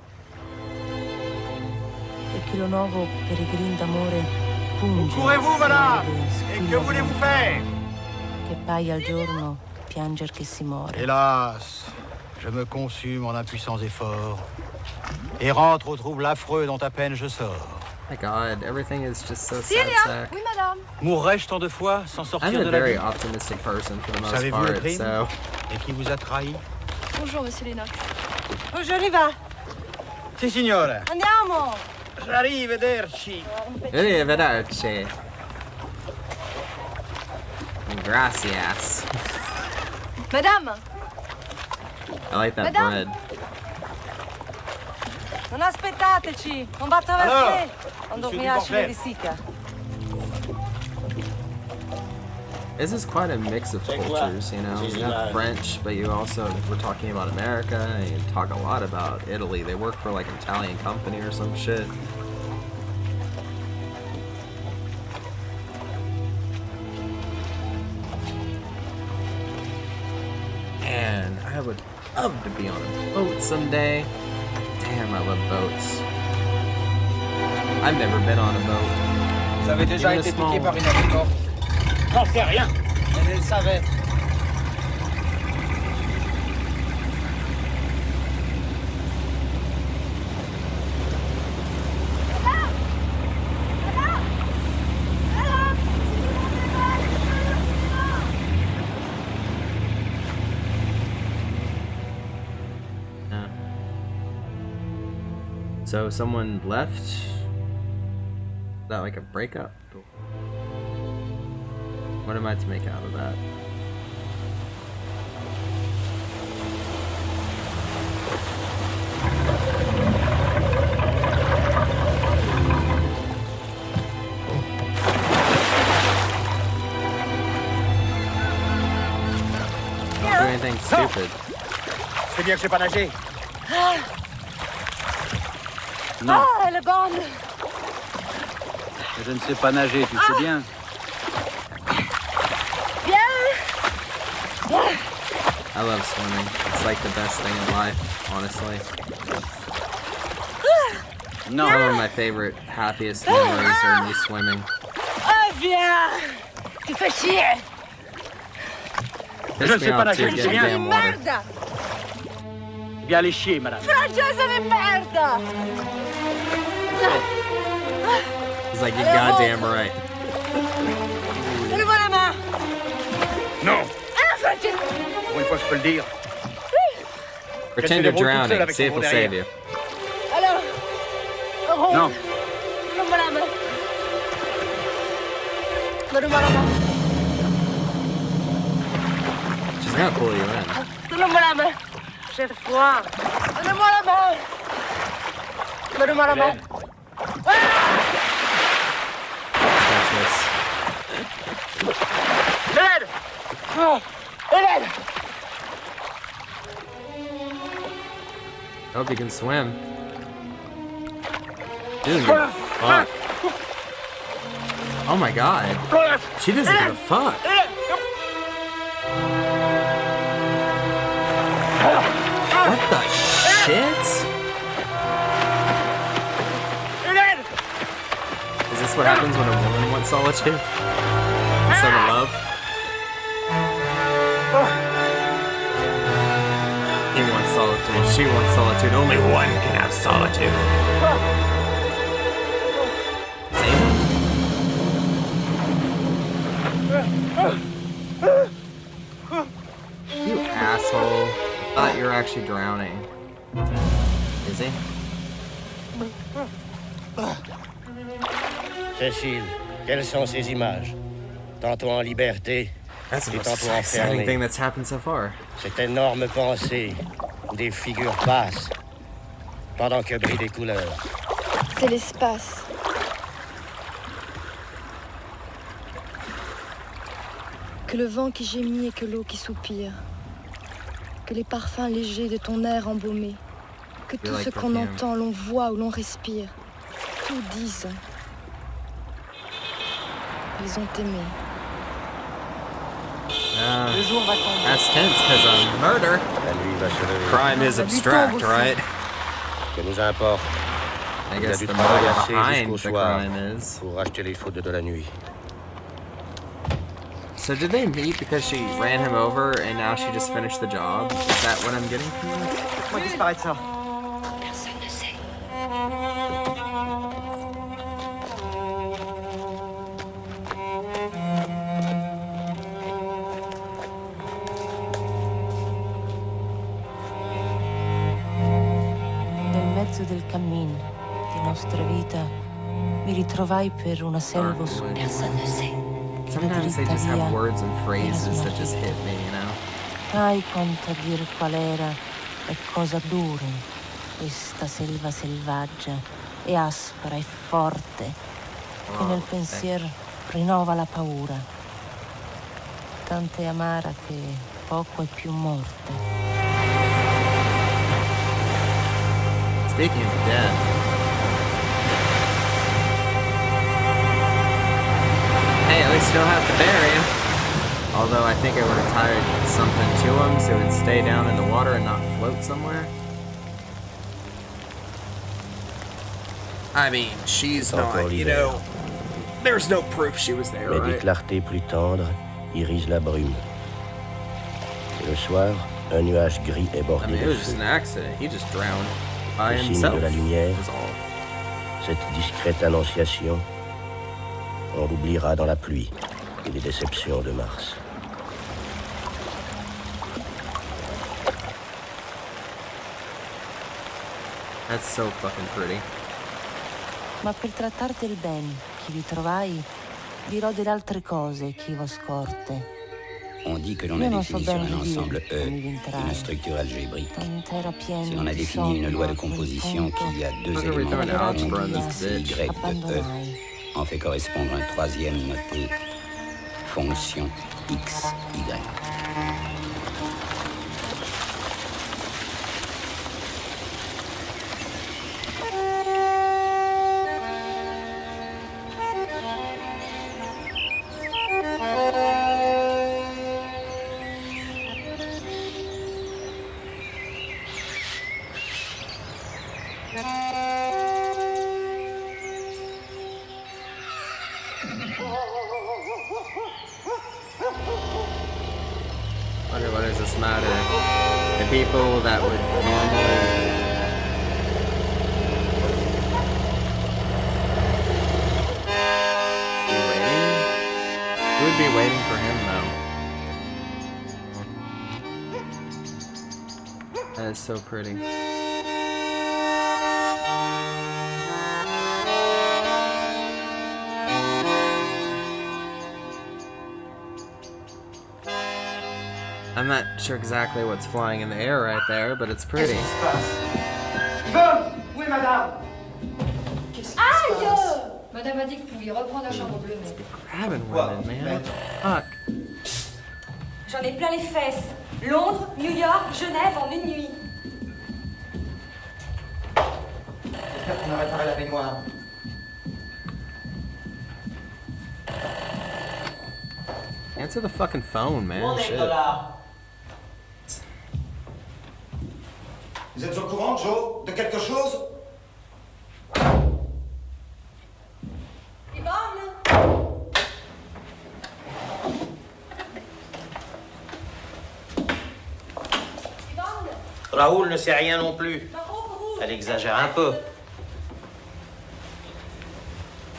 E che lo nuovo peregrin d'amore punge. Courez-vous, madame? serve, Et squilla que voulez-vous faire? che paia al giorno pianger che si muore. Hélas, je me consume en impuissants efforts et rentre au trouble affreux dont à peine je sors. My God, everything is just so sad Celia! sack. Oui, madame. Mourrais-je tant de fois sans I'm sortir a de la very vie? optimistic person for the most Savez-vous le part, crime so Et qui vous a trahi? Bonjour, monsieur Lennox. Bonjour, Riva. Si, signore. Andiamo. Arrivederci. Arrivederci. Gracias. Madame! I like that Madame? bread. Non aspettateci, on va traverser. On dormira chez les Vesica. This is quite a mix of cultures, you know. You have French, but you also, we're talking about America, and you talk a lot about Italy. They work for like an Italian company or some shit. Man, I would love to be on a boat someday. Damn, I love boats. I've never been on a boat. Vous avez déjà été piqué par une alligator? J'en sais rien. Mais je le savais. So someone left? Is that like a breakup? What am I to make out of that? Don't do anything stupid. C'est bien que je sais pas nager. Non. Ah, elle est bonne. Je ne sais pas nager, tu sais bien. I love swimming. It's like the best thing in life, honestly. No. Some of my favorite, happiest memories are me swimming. Ah, viens. Tu fais chier. Piss me off too, get damn water. Merda. Bien aller chier, madame. Francese di merda. He's like, you're goddamn right. Donne-moi la main. Non. Ah, Francese. Pour une fois, je peux le dire. Pretend you're drowning. See if he'll save you. Alors. Non. Donne-moi la main. Donne-moi la main. She's gonna pull you in. Donne-moi la main. J'ai froid. Donne-moi la main. Donne-moi la main. Hélène! Oh, Hélène! I hope you can swim. Dude, fuck. Oh my god. She doesn't give a fuck. What the shit? Is this what happens when a woman wants solitude? Instead of love? He wants solitude. She wants solitude. Only one can have solitude. You asshole. Thought you were actually drowning. Is he? Cécile, quelles sont ces images? Tantôt en liberté, That's the et most tantôt exciting thing enfermé. that's happened so far. Cette énorme pensée où des figures passent pendant que brillent des couleurs. C'est l'espace. Que le vent qui gémit et que l'eau qui soupire. Que les parfums légers de ton air embaumé. Que tout ce qu'on entend, l'on voit ou l'on respire. Tout disent. Ils ont aimé. That's tense because murder. La nuit va se lever. Crime is abstract, right? Que nous importe. I Il a guess dû the travailler murder assez behind jusqu'au the soir crime is. pour racheter les fautes de la nuit. So did they meet because she ran him over and now she just finished the job? Is that what I'm getting from this? Pourquoi disparaître ça? Personne ne sait. Nel mezzo del cammin di nostra vita mi ritrovai per una selva oscura. Personne ne sait. Sometimes they just have words and phrases that just hit me, you know? Sai quanto a dire qual era e cosa dure questa selva selvaggia e aspra e forte che nel pensiero rinnova la paura. Tanta amara che poco è più morte. Speaking of death. Hey, at least you don't have to bury him. Although I think I would have tied something to him so it would stay down in the water and not float somewhere. I mean, she's not, you know, there's no proof she was there, Mais right? des clartés plus tendres irisent la brume. Et le soir, un nuage gris est I bordé mean, it de was just feu. an accident. He just drowned by Le signe himself. de la lumière, Was all. cette discrète annonciation, on l'oubliera dans la pluie et les déceptions de Mars. That's so fucking pretty. Ma per trattar del ben che vi trovai, dirò delle altre cose che vo scorte. On dit que l'on Io a non so défini sur ben un dire ensemble E come diventerai. une structure algébrique. Tant'era pieno Si l'on a di défini une loi de sonno, composition a quel qui a deux Look at éléments return différents, algebra in this c'est bitch. Y de E, abbandonai. en fait correspondre un troisième noté fonction x, y. Wonder what does this matter? The people that would normally be waiting? Who would be waiting for him though? That is so pretty. I'm not sure exactly what's flying in the air right there, but it's pretty. Yvonne, où est madame? Aïe! Madame a dit que vous pouviez reprendre la chambre bleue, mais... Grabbing women, man. Fuck. J'en ai plein les fesses. Londres, New York, Genève en une nuit. J'espère qu'on a réparé la baignoire. Answer the fucking phone, man. Shit. Vous êtes au courant, Joe, de quelque chose? Raoul ne sait rien non plus. Elle exagère un peu.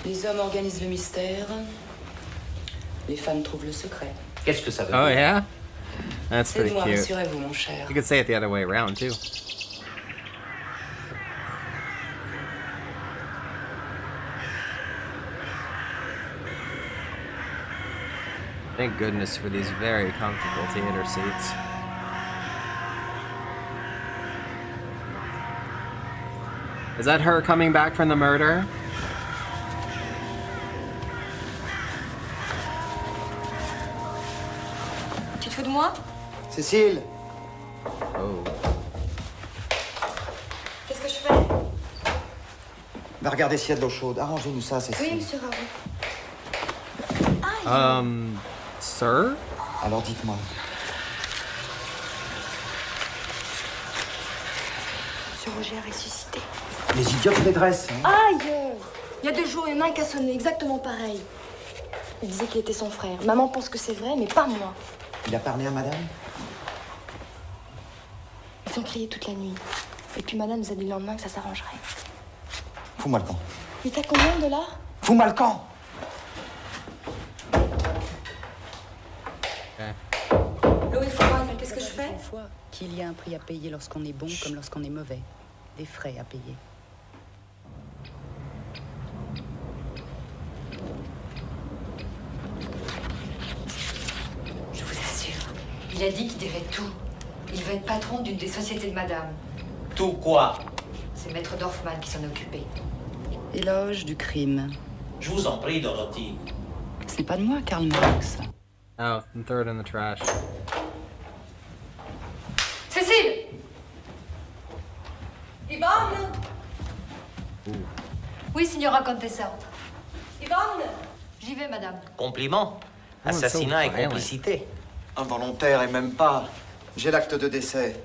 Les hommes organisent le mystère. Les femmes trouvent le secret. Qu'est-ce que ça veut Oh dire? yeah? That's C'est pretty moi, cute. rassurez-vous, mon cher. You could say it the other way around too. Thank goodness for these very comfortable theater seats. Is that her coming back from the murder? Tu te fous de moi? Cécile! Oh. Qu'est-ce que je fais? Va regarder s'il y a de l'eau chaude. Arrangez-nous ça, Cécile. Oui, monsieur Raoult. Sir? Alors dites-moi. Monsieur Roger a ressuscité. Les idiots les dressent. Hein. Aïe! Il y a 2 jours, il y en a un qui a sonné exactement pareil. Il disait qu'il était son frère. Maman pense que c'est vrai, mais pas moi. Il a parlé à madame? Ils ont crié toute la nuit. Et puis madame nous a dit le lendemain que ça s'arrangerait. Fous-moi le camp. Il t'a combien de dollars? Fous-moi le camp! L'eau est froide, mais qu'est-ce que je fais? Une fois qu'il y a un prix à payer lorsqu'on est bon comme lorsqu'on est mauvais. Des frais à payer. Je vous assure. Il a dit qu'il dirait tout. Il veut être patron d'une des sociétés de madame. Tout quoi? C'est Maître Dorfman qui s'en est occupé. Éloge du crime. Je vous en prie, Dorothy. Ce n'est pas de moi, Karl Marx. Oh, and throw it in the trash. Cécile! Yvonne! Oui, signora Contessa. Yvonne! J'y vais, madame. Compliment. Assassinat et complicité. Involontaire et même pas. J'ai l'acte de décès.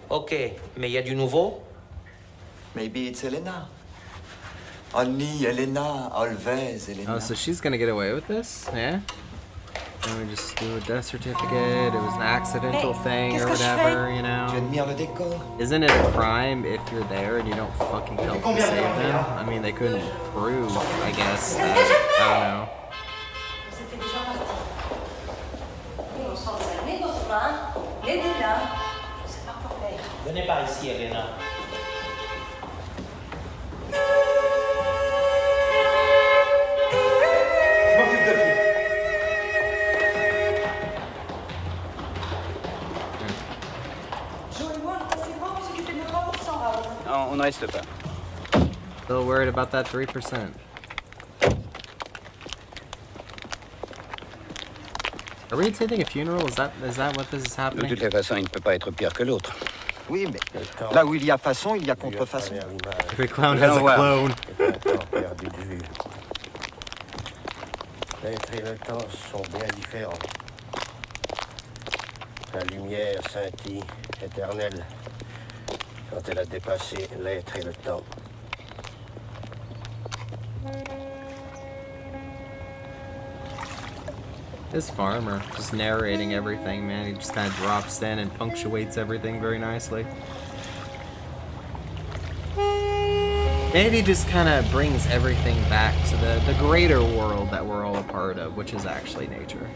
Ok, mais il y a du nouveau? Maybe it's Elena. Annie, Elena, Alves, Elena. Oh, so she's gonna get away with this? Yeah? And we just do a death certificate, it was an accidental thing or whatever, you know? Isn't it a crime if you're there and you don't fucking help to save them? I mean, they couldn't prove, I guess, that, I don't know. Venez par ici, Elena. On ne reste pas. Still worried about that 3%. Are we attending a funeral? Is that what this is De happening? toutes les façons, il ne peut pas être pire que l'autre. Oui, mais là où il y a façon, il y a contrefaçon. Every clown has a clone. Perdu de vue. L'être et le temps sont bien différents. La lumière scintille, éternelle, quand elle a dépassé l'être et le temps. This farmer just narrating everything, man. He just kind of drops in and punctuates everything very nicely. Maybe just kind of brings everything back to the greater world that we're all a part of, which is actually nature.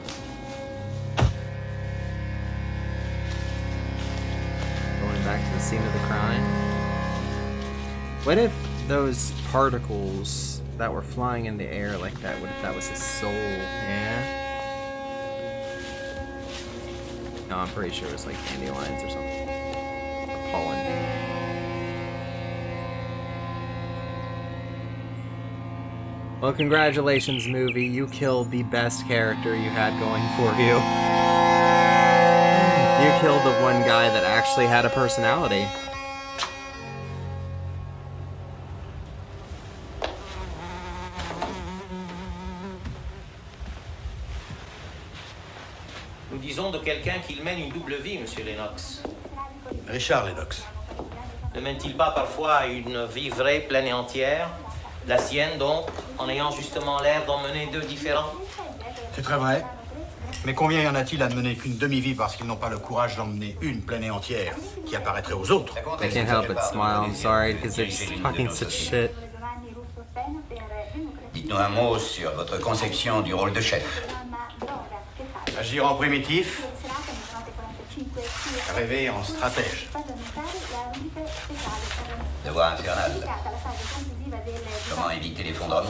Going back to the scene of the crime. What if those particles that were flying in the air like that, what if that was his soul? Yeah? No, I'm pretty sure it was like dandelions or something. Or pollen. Well, congratulations, movie. You killed the best character you had going for you. You killed the one guy that actually had a personality. Nous disons de quelqu'un qu'il mène une double vie, monsieur Lennox. Richard Lennox. Ne mène-t-il pas parfois une vie vraie, pleine et entière? La sienne, donc, en ayant justement l'air d'en mener deux différents? C'est très vrai. Mais combien y en a-t-il à ne mener qu'une demi-vie parce qu'ils n'ont pas le courage d'emmener une pleine et entière qui apparaîtrait aux autres? I can't help but smile, I'm sorry, because they're just talking such shit. Dites-nous un mot sur votre conception du rôle de chef. Agir en primitif, rêver en stratège. Devoir infernal. Comment éviter l'effondrement?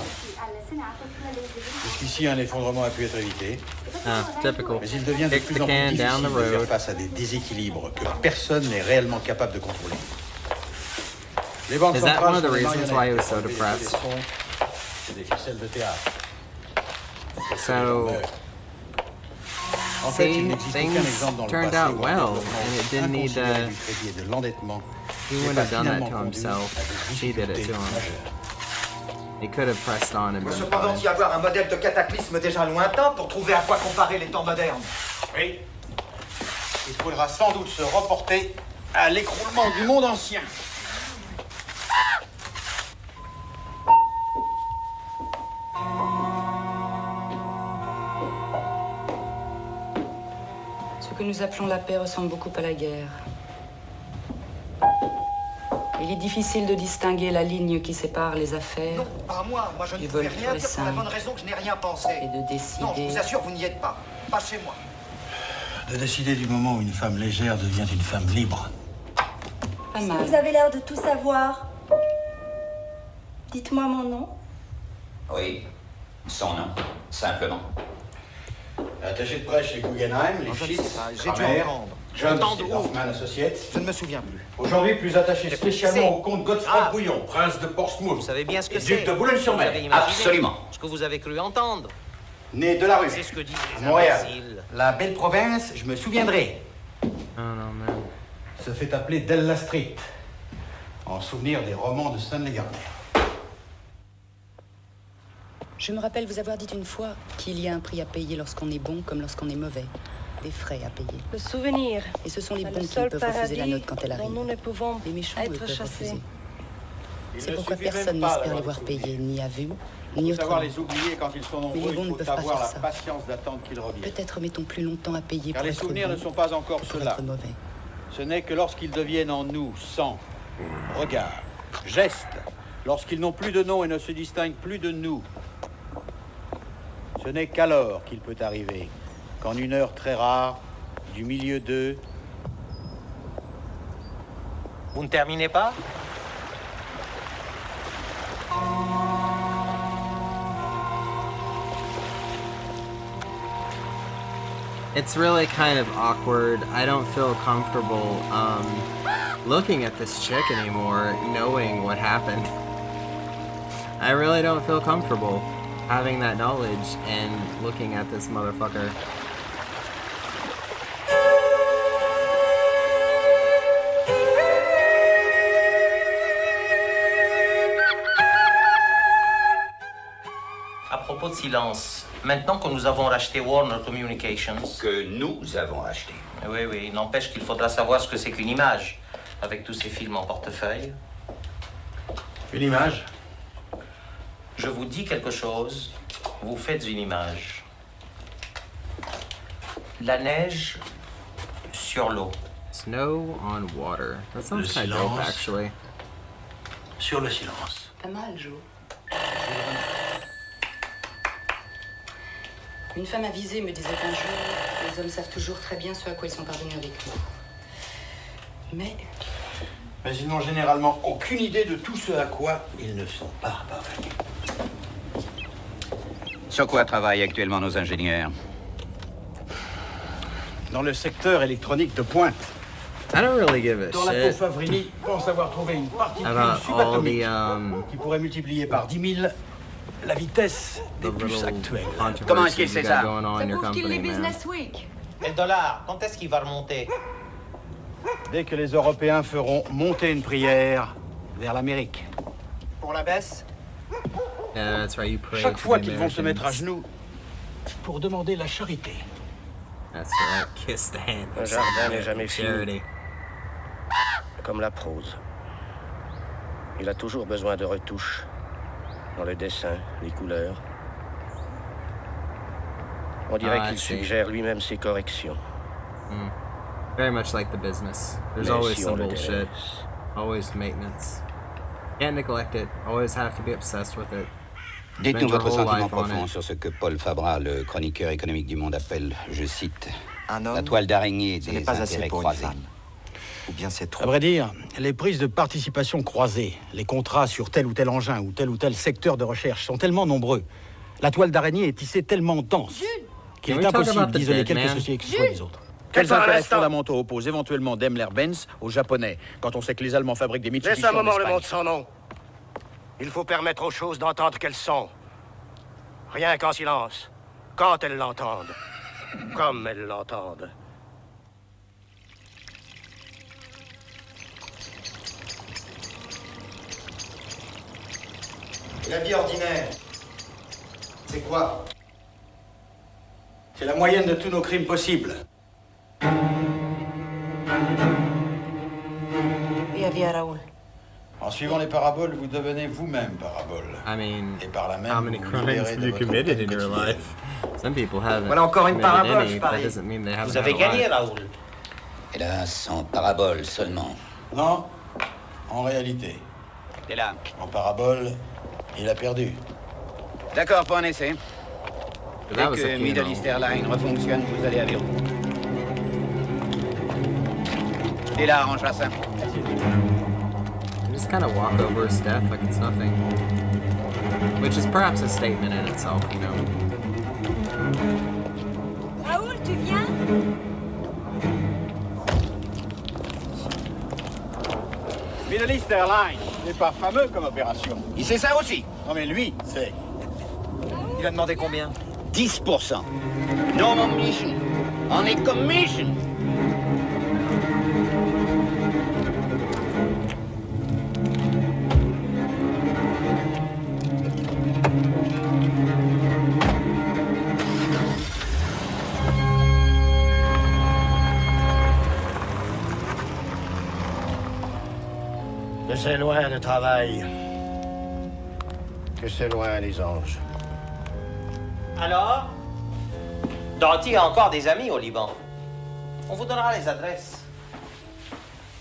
Jusqu'ici, un effondrement a pu être évité. Ah, typical. Mais il devient de Kick plus the en plus can down difficile the de faire road. face à des déséquilibres que personne n'est réellement capable de contrôler. Les banques Is that centrales one of the sont des reasons why he was so marionnettes, depressed? C'est des ficelles de théâtre. So, En fait, il see, n'existe aucun things exemple dans le turned passé out où un well, développement and it didn't need inconsidéré to. du crédit et de l'endettement He n'ait wouldn't pas have done that finalement to conduit himself. à des She did it to difficultés him. majeures. He could have pressed on and Il been faut cependant fine. y avoir un modèle de cataclysme déjà lointain pour trouver à quoi comparer les temps modernes. Oui. Il faudra sans doute se reporter à l'écroulement du monde ancien. Ce que nous appelons la paix ressemble beaucoup à la guerre. Il est difficile de distinguer la ligne qui sépare les affaires Non, pas moi. Moi, je ne du pouvais vol rien pur et dire pour la bonne simple raison que je n'ai rien pensé. et de décider. Non, je vous assure, vous n'y êtes pas. Pas chez moi. De décider du moment où une femme légère devient une femme libre. Pas mal. Vous avez l'air de tout savoir. Dites-moi mon nom. Oui, son nom, simplement. Attaché de presse chez Guggenheim, les je ne Fitz, sais pas, j'ai dû Kramer, entendre. Jones Entendre et où? Dorfman Associates. Je ne me souviens plus. Aujourd'hui, plus attaché spécialement au comte Godefroy Ah. Bouillon, prince de Portsmouth. Vous savez bien ce que et c'est. duc de Boulogne-sur-Mer. Vous avez imaginé Absolument. Ce que vous avez cru entendre. Né de la rue. C'est ce que disent les Montréal. imbéciles. La belle province, je me souviendrai. I don't know, man. Se fait appeler Della Street, en souvenir des romans de Stanley Gardner. Je me rappelle vous avoir dit une fois qu'il y a un prix à payer lorsqu'on est bon comme lorsqu'on est mauvais. Des frais à payer. Le souvenir. Et ce sont les Le bons qui seul peuvent refuser la paradis note quand elle dont arrive. nous ne pouvons Les méchants, eux, être peuvent chassés. refuser. Il C'est ne pourquoi suffit personne même pas n'espère d'avoir les voir des payer, ni à vue, Il ni faut savoir autrement. les oublier quand ils sont nombreux. Mais les bons Il ne faut peuvent pas avoir faire la ça. patience d'attendre qu'ils reviennent. Peut-être mettons plus longtemps à payer Car pour les être souvenirs bon, ne sont pas encore pour ceux-là. être mauvais. Ce n'est que lorsqu'ils deviennent en nous sang, regard, geste, lorsqu'ils n'ont plus de nom et ne se distinguent plus de nous. Ce n'est qu'alors qu'il peut arriver, qu'en une heure très rare, du milieu d'eux... Vous ne terminez pas? It's really kind of awkward. I don't feel comfortable looking at this chick anymore, knowing what happened. I really don't feel comfortable having that knowledge and looking at this motherfucker. À propos de silence, maintenant que nous avons racheté Warner Communications... Que nous avons acheté. Oui, oui, n'empêche qu'il faudra savoir ce que c'est qu'une image, avec tous ces films en portefeuille. Une image? Je vous dis quelque chose, vous faites une image. La neige sur l'eau. Snow on water. That sounds Le kind of dope, silence. actually. Sur le silence. Pas mal, Joe. Une femme avisée me disait qu'un jour, les hommes savent toujours très bien ce à quoi ils sont parvenus avec nous. Mais Mais ils n'ont généralement aucune idée de tout ce à quoi ils ne sont pas parvenus. Sur quoi travaillent actuellement nos ingénieurs? Dans le secteur électronique de pointe. I don't really give a Dans la shit Favrini pense avoir trouvé une particule about all subatomique the qui pourrait multiplier par 10 000 la vitesse des puces actuelles. Comment est-ce qu'il controversies you sait got ça? going on in your company, man. Week. Et le dollar, quand est-ce qu'il va remonter? Dès que les Européens feront monter une prière vers l'Amérique. Pour la baisse, Yeah, that's right. You pray Chaque to fois the qu'ils vont se mettre à Americans. genoux pour demander la charité. That's right. Kiss the hand. Un jardin n'est jamais fini. Charity. Comme la prose. Il a toujours besoin de retouches. Dans le dessin, les couleurs. On dirait Ah, I qu'il see. suggère lui-même ses corrections. Mm. Very much like the business. There's Mais always si some on le bullshit. délaisse. Always maintenance. Can't neglect it. Always have to be obsessed with it. Dites-nous Spend your votre whole sentiment life on profond it. sur ce que Paul Fabra, le chroniqueur économique du Monde, appelle, je cite, un homme, la toile d'araignée ce des n'est pas assez intérêts pour une croisés. femme. Ou bien c'est À trop. vrai dire, les prises de participation croisées, les contrats sur tel ou tel engin ou tel secteur de recherche sont tellement nombreux. La toile d'araignée est tissée tellement dense qu'il Can est we talk impossible about the d'isoler dead quelques man? sociétés qui soient des autres. Quels Attends un intérêts instant. fondamentaux opposent éventuellement Daimler-Benz aux Japonais, quand on sait que les Allemands fabriquent des Mitsubishi Laisse un en moment le Espagne? monde sans nom. Il faut permettre aux choses d'entendre qu'elles sont. Rien qu'en silence. Quand elles l'entendent. Comme elles l'entendent. La vie ordinaire, c'est quoi? C'est la moyenne de tous nos crimes possibles. Et à Raoul. En suivant les paraboles, vous devenez vous-même parabole. I mean, Et par là même, how many vous crimes libérez have de you votre committed in routine your quotidienne. life? Some people haven't. Voilà encore une committed parabole, any, je but that parie. doesn't mean they haven't Vous avez had a gagné, life. Raoul. Hélas, en parabole seulement. Non, en réalité. T'es là. En parabole, il a perdu. D'accord, pour un essai. But Dès that was a que funeral. Middle East Airlines refonctionne, vous allez à Beyrouth. T'es là, arrange ça. You just kind of walk over stuff like it's nothing. Which is perhaps a statement in itself, you know. tu viens? Middle East Airlines n'est pas fameux comme opération. Il sait ça aussi. Non mais lui, c'est... Il a demandé combien? 10%. No mission. On est commission. Que c'est loin le travail. Que c'est loin les anges. Alors, Danty a encore des amis au Liban. On vous donnera les adresses.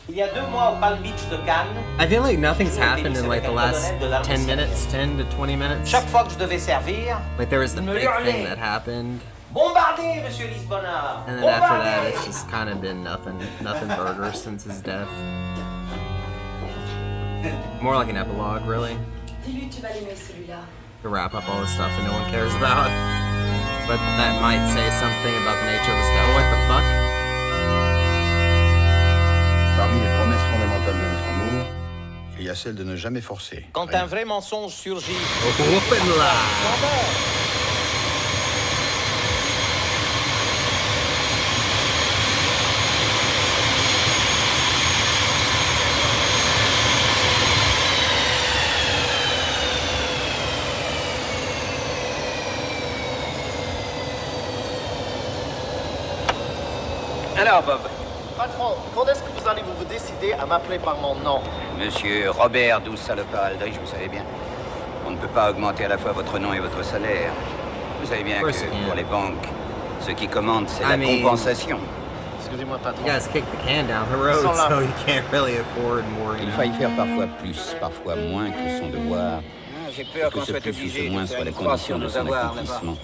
Il y a 2 mois au Palm Beach de Cannes. I feel like nothing's happened in like the last 10 minutes, 10 to 20 minutes. Chaque fois que je devais servir, Like there was the me big thing hurlait. that happened. Bombardez, Monsieur Lisbonnard. And then after that, it's just kind of been nothing burger since his death. More like an epilogue, really. Dis-lui que tu vas l'aimer, celui-là. To wrap up all the stuff that no one cares about. But that might say something about the nature of the stuff. What the fuck? Parmi les promesses fondamentales de notre amour, il y a celle de ne jamais forcer. Quand un vrai mensonge surgit. Open la. Alors, Bob. Patron, quand est-ce que vous allez vous décider à m'appeler par mon nom? Monsieur Robert Douce Salopard Aldrich, vous savez bien, on ne peut pas augmenter à la fois votre nom et votre salaire. Vous savez bien que pour les banques, ce qui commande, c'est la compensation. Excusez-moi, patron. You guys kicked the can down the road, so you can't really afford more. Il faille faire parfois plus, parfois moins que son devoir. J'ai peur Que qu'on ce soit plus ou obligé ce moins de faire soit la une croix condition sur de nos son avoirs, accomplissement.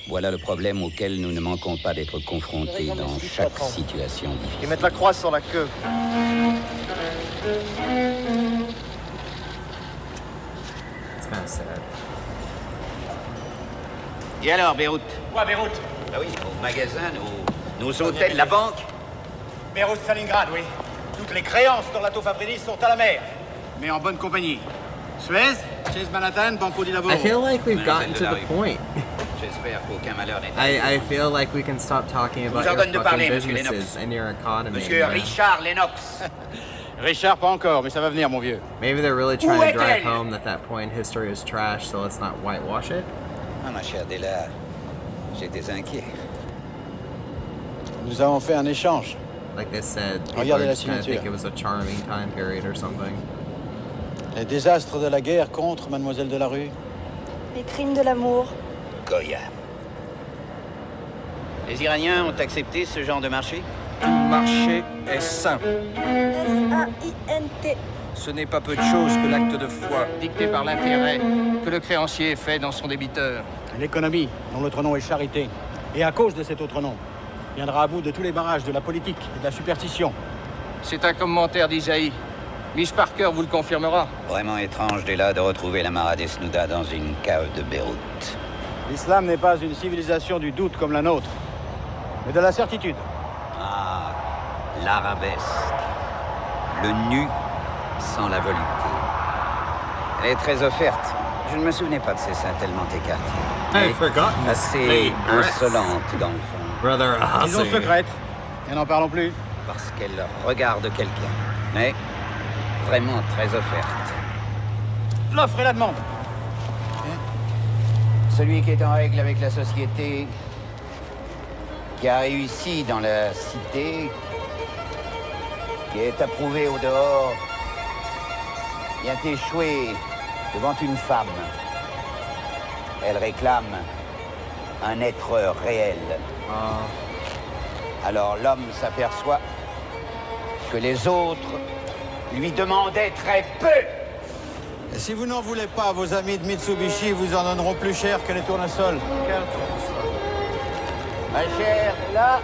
Voilà le problème auquel nous ne manquons pas d'être confrontés dans chaque situation difficile. Ils mettent la croix sur la queue. It's kind of sad. Et alors, Beyrouth? Quoi, Beyrouth? Ah oui, nos magasins, nos hôtels, la banque. Beyrouth, Stalingrad, oui. Toutes les créances d'Orlato Fabrilis sont à la mer. Mais en bonne compagnie. Suez, Chase Manhattan, Banco di Lavoro. I feel like we've gotten to the point. J'espère qu'aucun malheur n'est I feel like we can stop talking about your fucking businesses and your economy. Monsieur Richard Lennox. Richard, pas encore, mais ça va venir, mon vieux. Maybe they're really trying to drive home that point history is trash, so let's not whitewash it. Ah, ma chère Della, j'étais inquiet. Nous avons fait un échange. Like they said, people Regardez are la just gonna think signature. it was a charming time period or something. Les désastres de la guerre contre Mademoiselle Delarue. Les crimes de l'amour. Goya. Les Iraniens ont accepté ce genre de marché? Tout marché est sain. S-A-I-N-T. Ce n'est pas peu de choses que l'acte de foi dicté par l'intérêt que le créancier fait dans son débiteur. L'économie, dont l'autre nom est charité. Et à cause de cet autre nom, viendra à bout de tous les barrages de la politique et de la superstition. C'est un commentaire d'Isaïe. Miss Parker vous le confirmera. Vraiment étrange, Della, de retrouver la Mara Desnuda dans une cave de Beyrouth. L'islam n'est pas une civilisation du doute comme la nôtre, mais de la certitude. Ah, l'arabesque. Le nu sans la volupté. Elle est très offerte. Je ne me souvenais pas de ces seins tellement écartés. I've forgotten Assez insolente, dans le fond. Brother, Disons secrète, et n'en parlons plus. Parce qu'elle regarde quelqu'un. Mais vraiment très offerte. L'offre et la demande. Celui qui est en règle avec la société, qui a réussi dans la cité, qui est approuvé au dehors, vient échouer devant une femme. Elle réclame un être réel. Alors l'homme s'aperçoit que les autres lui demandaient très peu. Et si vous n'en voulez pas, vos amis de Mitsubishi vous en donneront plus cher que les tournesols. Ma chère, là,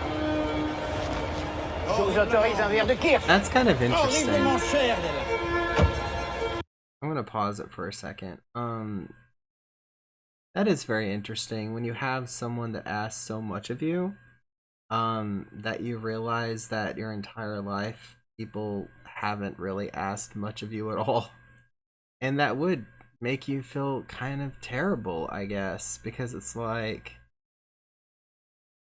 je vous autorise un verre de kirsch. That's kind of interesting. Horriblement cher, I'm gonna pause it for a second. That is very interesting when you have someone that asks so much of you, that you realize that your entire life people haven't really asked much of you at all. And that would make you feel kind of terrible, I guess, because it's like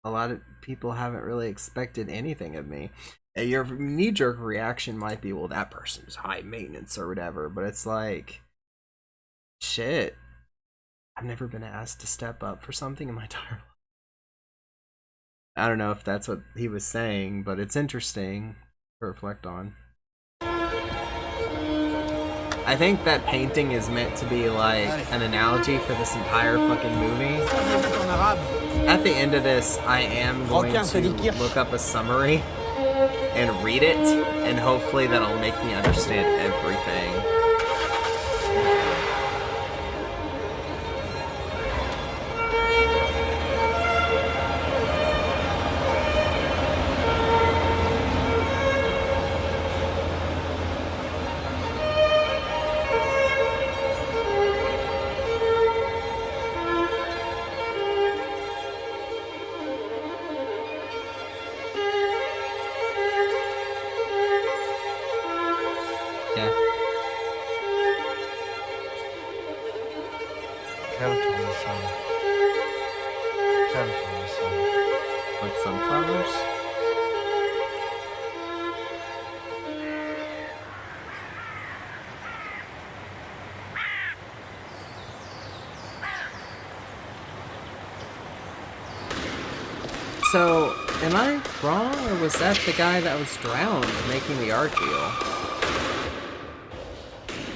a lot of people haven't really expected anything of me. Your knee-jerk reaction might be, well, that person's high maintenance or whatever, but it's like, shit, I've never been asked to step up for something in my entire life. I don't know if that's what he was saying, but it's interesting to reflect on. I think that painting is meant to be like an analogy for this entire fucking movie. At the end of this, I am going to look up a summary and read it, and hopefully that'll make me understand everything. So, am I wrong, or was that the guy that was drowned making the art deal?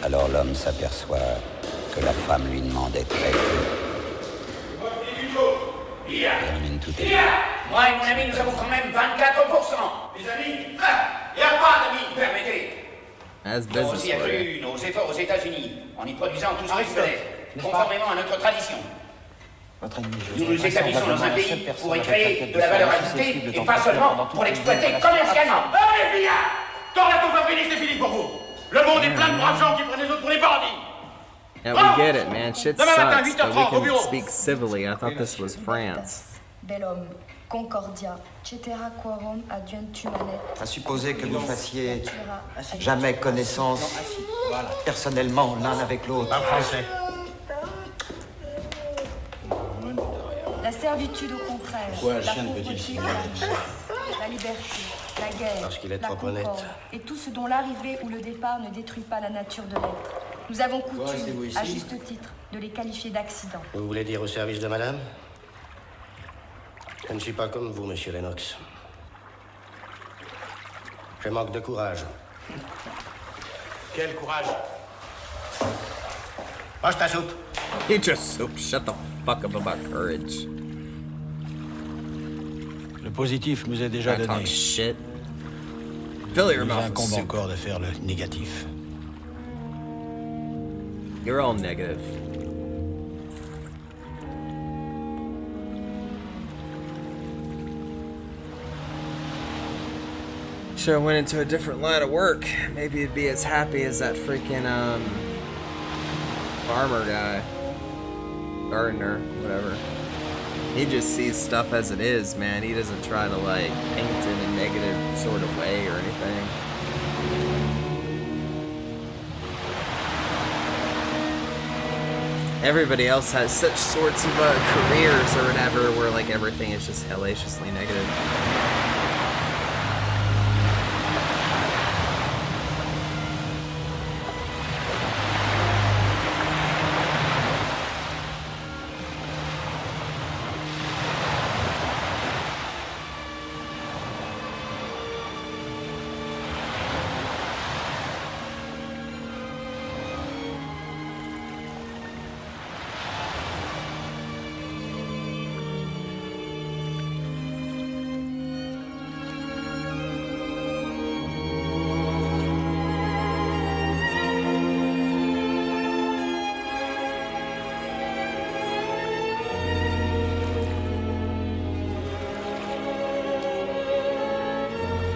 Alors l'homme s'aperçoit que la femme lui demandait très peu. Il emmène tout à l'heure. Moi et mon ami, nous avons quand même 24%. Les amis, il n'y a pas d'amis, permettez. As Nous avons aussi accru nos efforts aux États-Unis en y produisant tout ce qui se connaît, conformément à notre tradition. Nous nous établissons dans un pays pour y créer de la valeur ajoutée et pas seulement pour l'exploiter commercialement. Allez, viens! Tornato Fabrice, c'est fini pour vous. Le monde est plein de braves gens qui prennent les autres pour les bandits. Yeah, we get it, man. Shit sucks, but we can speak civilly. I thought this was France. Bel homme, concordia, cetera quorum adiuntum manet. À supposer que vous fassiez jamais connaissance personnellement l'un avec l'autre. En français. La servitude au contraire, Quoi, la chien de pauvreté petit et la richesse, la liberté, la guerre, Parce qu'il est la trop honnête. concorde, et tout ce dont l'arrivée ou le départ ne détruit pas la nature de l'être. Nous avons coutume, restez-vous ici. à juste titre, de les qualifier d'accidents. Vous voulez dire au service de madame? Je ne suis pas comme vous, monsieur Lennox. Je manque de courage. Quel courage? Mange ta soupe. Eat your soup. Shut the fuck up about courage. Le positif nous est déjà I donné. talk shit. Fill your Il nous mouth with incombe soup. encore de faire le négatif. You're all negative. Should have went into a different line of work. Maybe it'd be as happy as that freaking farmer guy, gardener, whatever. He just sees stuff as it is, man. He doesn't try to like paint it in a negative sort of way or anything. Everybody else has such sorts of careers or whatever where like everything is just hellaciously negative.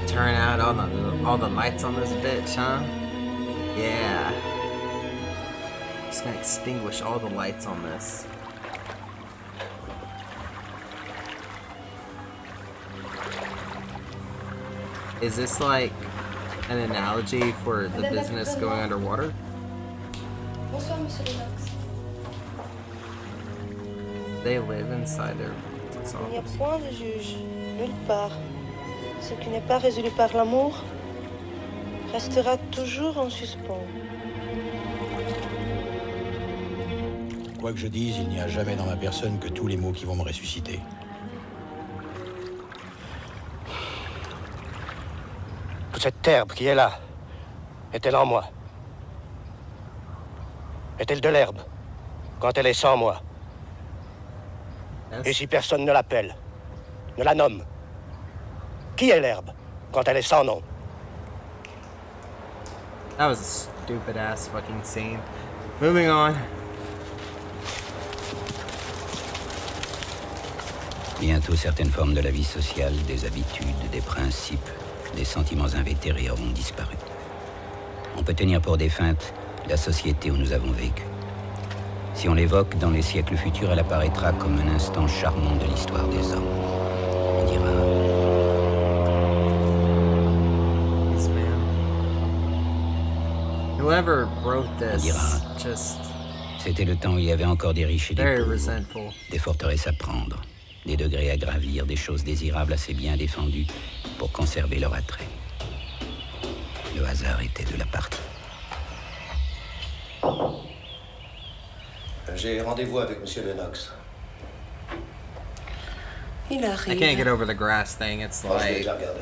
Turn out all the lights on this bitch, huh? Yeah. Just gonna extinguish all the lights on this. Is this like an analogy for the business going underwater? Bonsoir, Monsieur Lennox. They live inside their Il n'y a point de juge, nulle part. Ce qui n'est pas résolu par l'amour restera toujours en suspens. Quoi que je dise, il n'y a jamais dans ma personne que tous les mots qui vont me ressusciter. Toute cette herbe qui est là, est-elle en moi? Est-elle de l'herbe quand elle est sans moi? Et si personne ne l'appelle, ne la nomme, qui est l'herbe quand elle est sans nom? That was a stupid ass fucking scene. Moving on. Bientôt, certaines formes de la vie sociale, des habitudes, des principes, des sentiments invétérés auront disparu. On peut tenir pour défunte la société où nous avons vécu. Si on l'évoque, dans les siècles futurs, elle apparaîtra comme un instant charmant de l'histoire des hommes. On dira... Whoever wrote this, on dira... just... C'était le temps où il y avait encore des riches et des very pauvres, resentful. des forteresses à prendre, des degrés à gravir, des choses désirables assez bien défendues pour conserver leur attrait. Le hasard était de la partie. J'ai rendez-vous avec Monsieur Lennox. Il arrive. I can't get over the grass thing. It's Moi, je l'ai like... déjà regardé.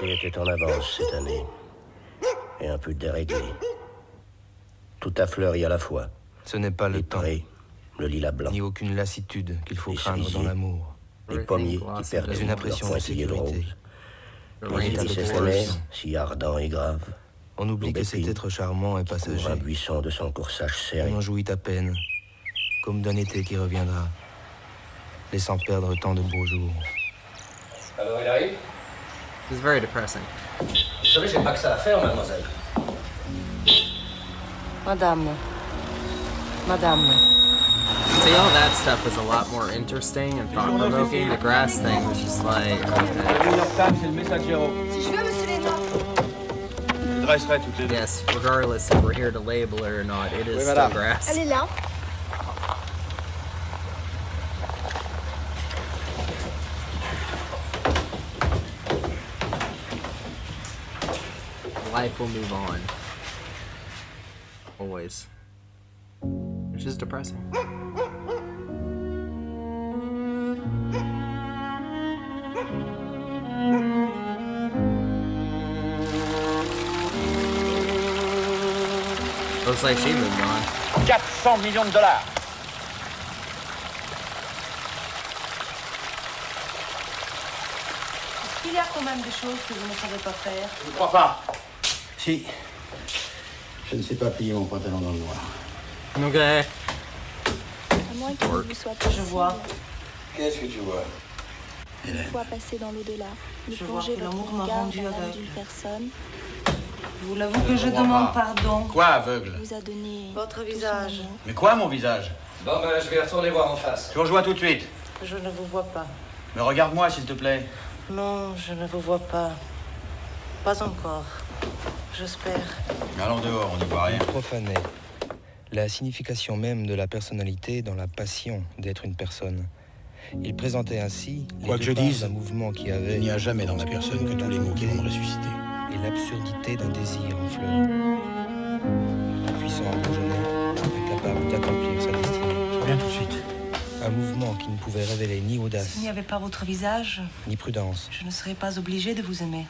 L'été était en avance cette année, et un peu déréglé. Tout a fleuri à la fois. Ce n'est pas le temps, le lilas blanc, ni aucune lassitude qu'il faut les craindre dans cerisiers, l'amour. les pommiers qui perdent une leur impression de pointillé de sécurité. rose. Le Les véritable hélices bonheur. éphémères, si ardent et grave. On oublie que cet L'aubépine être charmant et couvre passager. un buisson de son corsage serré. On en jouit à peine, comme d'un été qui reviendra, laissant perdre tant de beaux jours. Alors, il arrive? It's very depressing. Vous savez, j'ai pas que ça à faire, mademoiselle. Madame. Madame. See, all that stuff was a lot more interesting and thought-provoking. The grass thing was just like, Le New York Times et le Messaggero. Si je veux, Monsieur Lennox. Je dresserai toutes les deux. yes, regardless if we're here to label it or not, it is Oui, still madame. grass. Elle est là. Life will move on. Always. Which is depressing. Looks like she moved on. 400 millions de dollars. Est-ce qu'il y a quand même des choses que vous ne savez pas faire? Je ne crois pas. Si. Je ne sais pas plier mon pantalon dans le noir. Okay. À moins qu'il ne vous soit possible. Je vois. Qu'est-ce que tu vois? Une fois passé dans l'au-delà, de Je vois plonger que votre l'amour m'a regard rendu dans l'âme aveugle. d'une personne Je vous l'avoue que je demande pardon. Quoi, aveugle? vous a donné Votre tout son visage. amour. Mais quoi, mon visage? Bon, ben, je vais retourner voir en face. Je vous rejoins tout de suite. Je ne vous vois pas. Mais regarde-moi, s'il te plaît. Non, je ne vous vois pas. Pas encore. J'espère. Allons dehors, on n'y voit rien. Il profanait la signification même de la personnalité dans la passion d'être une personne. Il présentait ainsi Quoi que je dise, un mouvement qui avait il n'y a jamais dans ma personne que tous les mots qui vont me ressusciter. et l'absurdité d'un désir en fleurs. Un puissant bourgeonnet, incapable d'accomplir sa destinée. Je reviens tout de suite. Un mouvement qui ne pouvait révéler ni audace, S'il n'y avait pas votre visage, ni prudence, je ne serais pas obligée de vous aimer.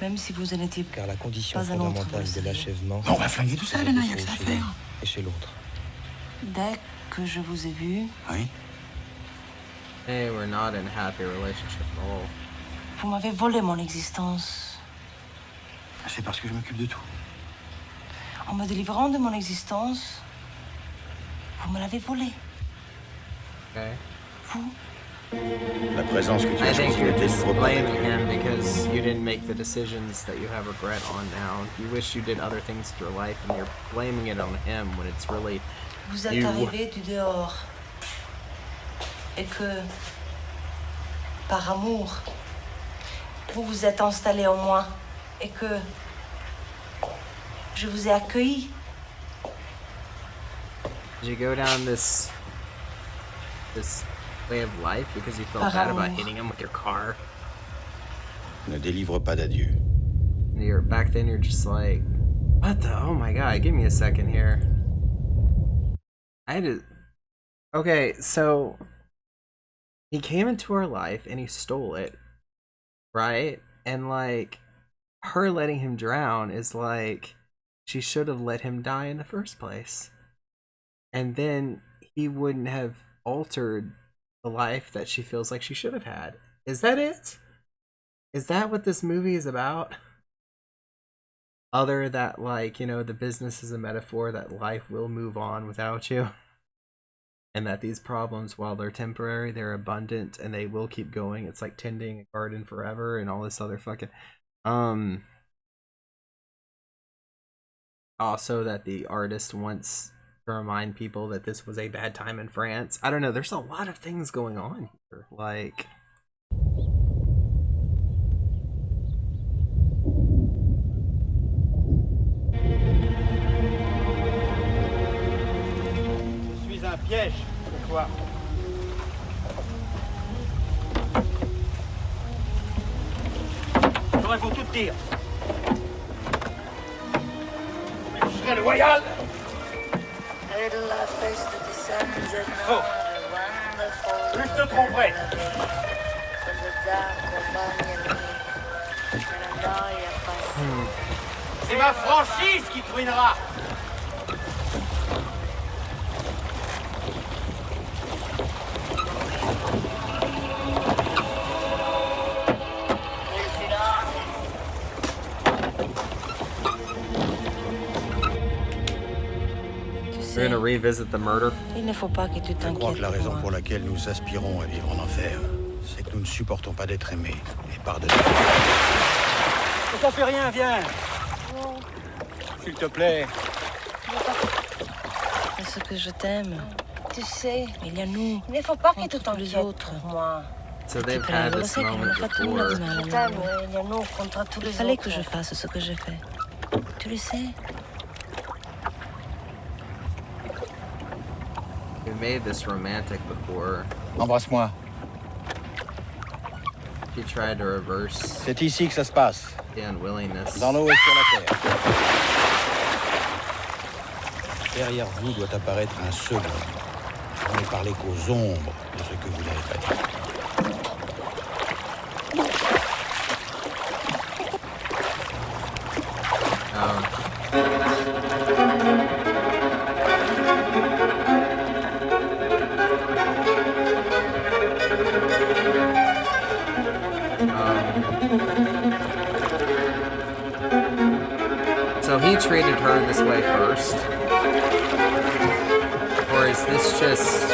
Même si vous en étiez car la condition pas un autre, fondamentale vous de le savez. l'achèvement On va flinguer tout ça, c'est Lena, le y a que ça à défaut chez l'un faire. et chez l'autre. Dès que je vous ai vu, Oui. They were not in a happy relationship at all. vous m'avez volé mon existence. C'est parce que je m'occupe de tout. En me délivrant de mon existence, Vous me l'avez volé. Okay. Vous. La présence que tu I as think choisie you're ne just délivre pas blaming d'adieu. him because you didn't make the decisions that you have regret on now. You wish you did other things with your life, and you're blaming it on him when it's really Vous êtes you. arrivé du dehors. Et que, par amour, vous vous êtes installé en moi. Et que je vous ai accueilli. Did you go down this way of life because you felt Par bad about amour. hitting him with your car? Ne délivre pas d'adieu. You're back then. You're just like, what the? Oh my god! Give me a second here. I had to. Okay, so he came into her life and he stole it, right? And like, her letting him drown is like, she should have let him die in the first place. And then he wouldn't have altered the life that she feels like she should have had. Is that it? Is that what this movie is about? Other that, like, you know, the business is a metaphor that life will move on without you. And that these problems, while they're temporary, they're abundant and they will keep going. It's like tending a garden forever and all this other fucking also that the artist wants to remind people that this was a bad time in France. I don't know, there's a lot of things going on here. Like, Je suis un piège pour toi. J'aurais faut tout dire. Je serai loyal. Oh. Plus je te tromperai. C'est ma franchise qui te ruinera. we're gonna revisit the murder. Il ne faut pas que tu Je crois t'inquiètes que la pour raison moi. pour laquelle nous aspirons à vivre en enfer, c'est que nous ne supportons pas d'être aimés et pardonnés. Ça fait rien, viens. Non, S'il te plaît. parce que je t'aime. Tu sais, Il y a nous, il ne faut pas que tu contre tous les t'inquiètes autres. pour moi. So they've had Prego, lo this sai che non moment ho fatto nulla before. di male. Je t'aime, il y a nous contre tous Il les fallait autres. que je fasse ce que j'ai fait. Tu le sais. We made this romantic before. Embrasse-moi. He tried to reverse C'est ici que ça se passe. the unwillingness. Dans l'eau et sur la terre. Derrière vous doit apparaître un second. Je n'ai parlé qu'aux ombres de ce que vous n'avez pas dit. So he treated her this way first? Or is this just...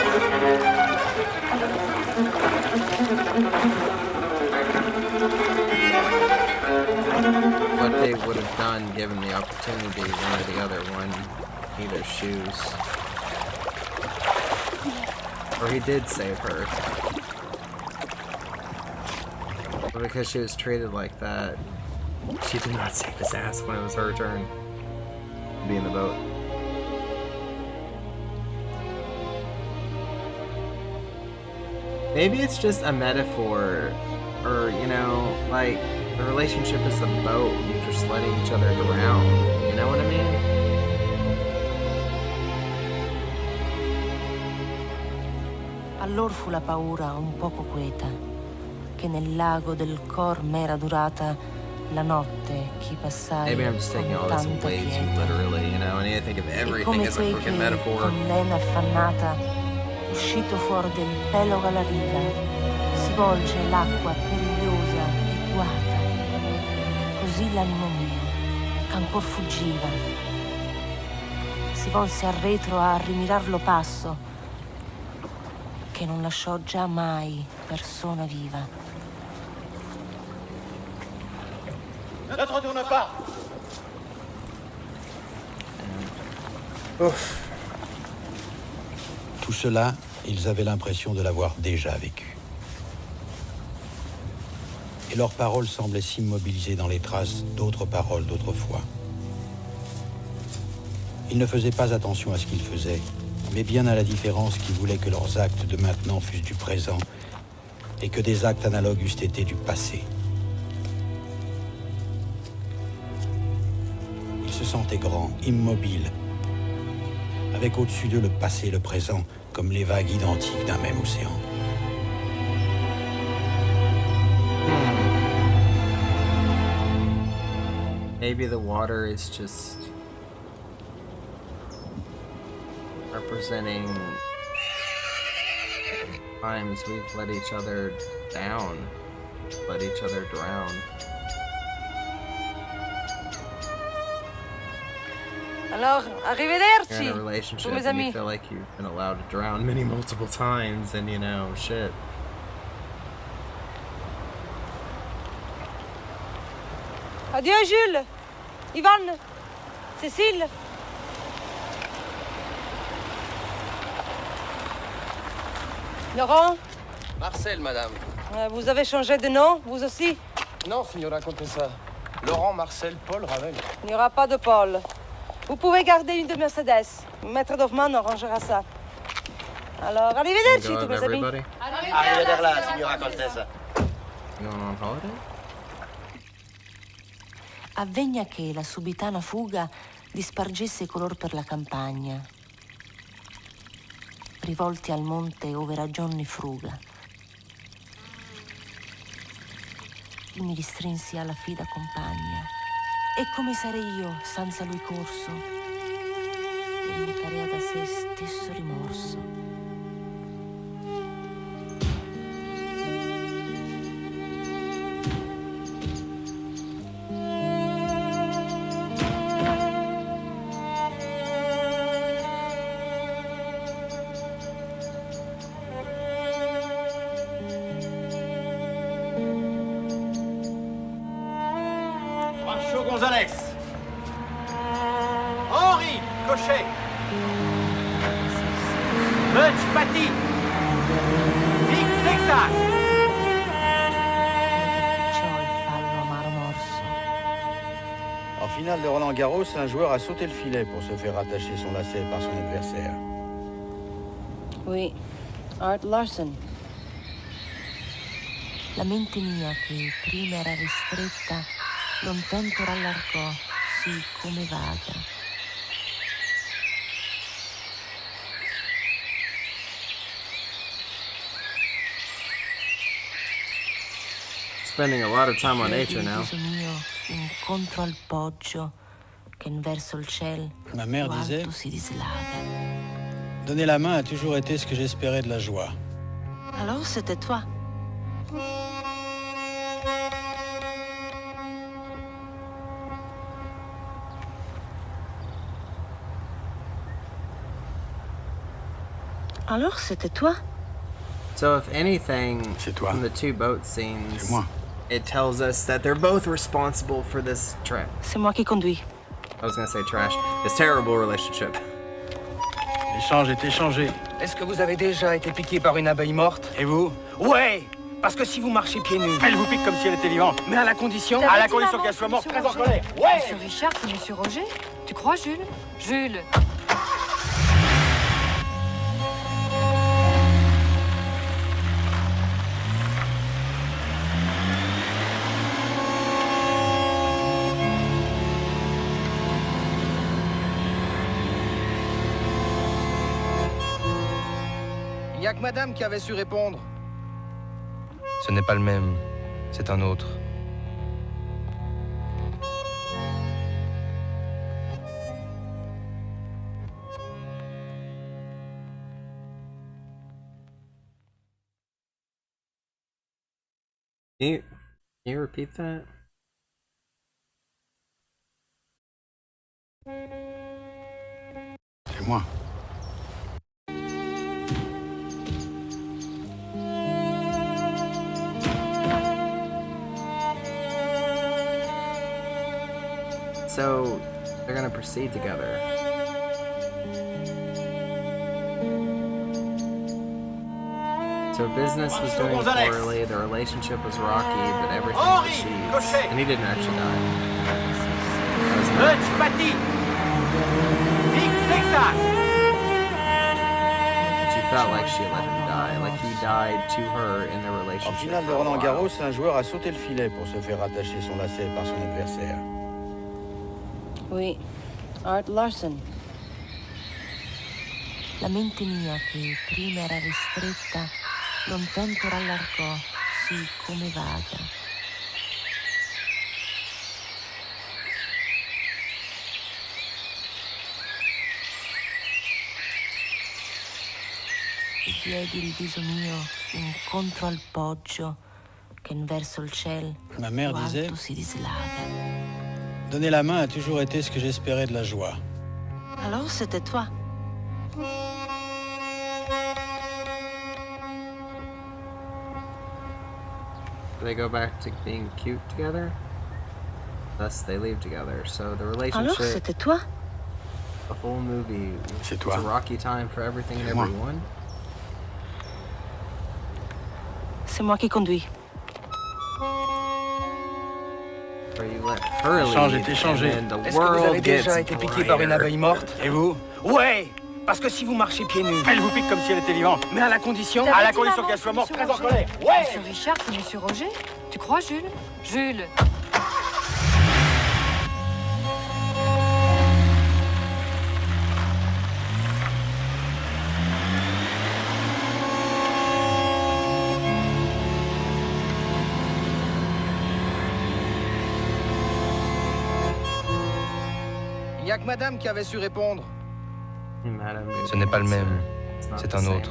what they would have done given the opportunity, one or the other, one in their shoes? Or he did save her. But because she was treated like that, she did not save his ass when it was her turn to be in the boat. Maybe it's just a metaphor, or, you know, like, the relationship is a boat, and you're just letting each other drown. You know what I mean? Allora fu la paura un poco queta, che nel lago del cor m'era durata la notte che passai Maybe I'm just taking all con this tanta way too quieta. literally, you know? I need to think of E everything come as a quei freaking che, metaphor. con lena affannata, uscito fuori del pelog alla riva, si volge l'acqua perigliosa e guata. Così l'animo mio, che ancor fuggiva, si volse arretro a rimirarlo passo, che non lasciò già mai persona viva. Ne te retourne pas! Ouf. Tout cela, ils avaient l'impression de l'avoir déjà vécu. Et leurs paroles semblaient s'immobiliser dans les traces d'autres paroles d'autrefois. Ils ne faisaient pas attention à ce qu'ils faisaient, mais bien à la différence qui voulait que leurs actes de maintenant fussent du présent et que des actes analogues eussent été du passé. Ils se sentaient grands, immobiles, avec au-dessus d'eux le passé et le présent, comme les vagues identiques d'un même océan. Maybe the water is just representing times we've let each other down, let each other drown. Alors, You're in arrivederci, a relationship tous mes and you amis. feel like you've been allowed to drown multiple times, and you know, shit. Adieu, Jules. Yvonne. Cécile. Laurent, Marcel, madame. vous avez changé de nom, vous aussi? Non, signora Contessa. Laurent, Marcel, Paul, Ravel. Il n'y aura pas de Paul. Vous pouvez garder une de Mercedes. Maître Dorfman arrangera ça. Alors, arrivederci, Go tous of mes amis. everybody? Arrivederla, signora Contessa. Going on holiday? Avvegna che la subitana fuga dispargesse color per la campagna, rivolti al monte ove ragionni fruga. Io mi ristrinsi alla fida compagna, e come sarei io senza lui corso? E mi parea da sé stesso rimorso. Pancho González. Henri Cochet. Butch Patty. Vic Texas. En finale de Roland Garros, un joueur a sauté le filet pour se faire attacher son lacet par son adversaire. Oui, Art Larson. La mente mia che prima era ristretta, lontento rallargò, sì come vaga. Spending a lot of time on nature now. Il viso mio incontro al poggio che verso il ciel Ma mère più disait, alto si dislaga. donner la main a toujours été ce que j'espérais de la joie. Alors c'était toi. Alors c'était toi. So if anything, from the two boat scenes, it tells us that they're both responsible for this trip. C'est moi qui conduis. I was gonna say trash. This terrible relationship. L'échange est échangé. Est-ce que vous avez déjà été piqué par une abeille morte? Et vous? Ouais! Parce que si vous marchez pieds nus... Elle vous pique comme si elle était vivante. Mais à la condition... À la condition qu'elle soit morte, très en colère. Ouais! Monsieur Richard, c'est Monsieur Roger. Tu crois, Jules? Jules. Il n'y a que madame qui avait su répondre. Ce n'est pas le même, c'est un autre. Can you repeat that? Suis-moi. So they're gonna proceed together. So business was doing poorly, the relationship was rocky, but everything proceeds. And he didn't actually die. She felt like she let him die, like he died to her in the En relationship. finale de Roland Garros, un joueur a sauté le filet pour se faire attacher son lacet par son adversaire. Oui, Art Larson. La mente mia che prima era ristretta, lontento rallargò, sì come vaga. E diedi il viso mio incontro al poggio che verso il ciel Ma mère più disait, alto si dislaga. donner la main a toujours été ce que j'espérais de la joie. Alors c'était toi. They go back to being cute together. Thus, they leave together. So the relationship. Alors c'était toi. The whole movie. C'est It's toi. a rocky time for everything and Moi. everyone. C'est moi qui conduis. Where you let her L'échange lead, est échangé. and then the Est-ce que vous world avez déjà gets été piqué par une brighter. abeille morte? Et vous? Ouais, parce que si vous marchez pieds nus... Elle vous pique comme si elle était vivante. Mais à la condition... À la condition qu'elle soit morte très en colère. Ouais! Monsieur Richard, c'est Monsieur Roger. Tu crois, Jules? Jules. Il n'y a que madame qui avait su répondre. Ce n'est pas le même. C'est un autre.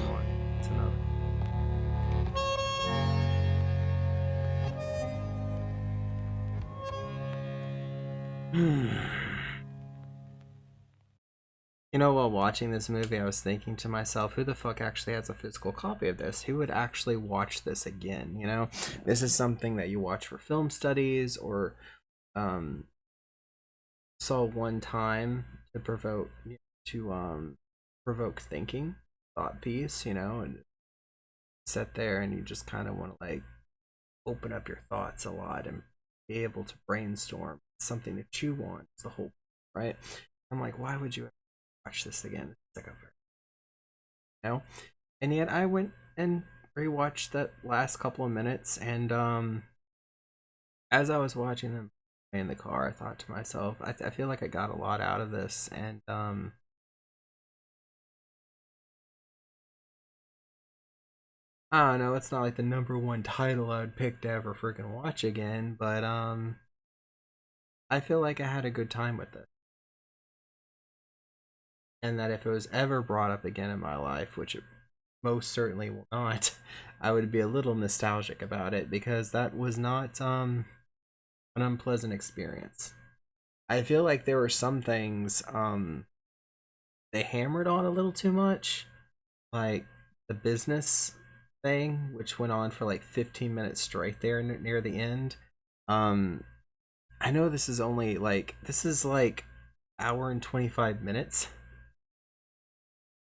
You know, while watching this movie, I was thinking to myself, who the fuck actually has a physical copy of this? Who would actually watch this again? You know, this is something that you watch for film studies or saw one time to provoke thinking, thought piece, you know, and sit there and you just kind of want to like open up your thoughts a lot and be able to brainstorm something to chew on. It's the whole, right? I'm like, why would you watch this again? It's like over, you know. And yet I went and rewatched that last couple of minutes, and as I was watching them in the car, I thought to myself, I feel like I got a lot out of this, and I don't know, it's not like the #1 title I would pick to ever freaking watch again, but I feel like I had a good time with it. And that if it was ever brought up again in my life, which it most certainly will not, I would be a little nostalgic about it, because that was not an unpleasant experience. I feel like there were some things they hammered on a little too much, like the business thing, which went on for like 15 minutes straight there near the end. I know this is like hour and 25 minutes.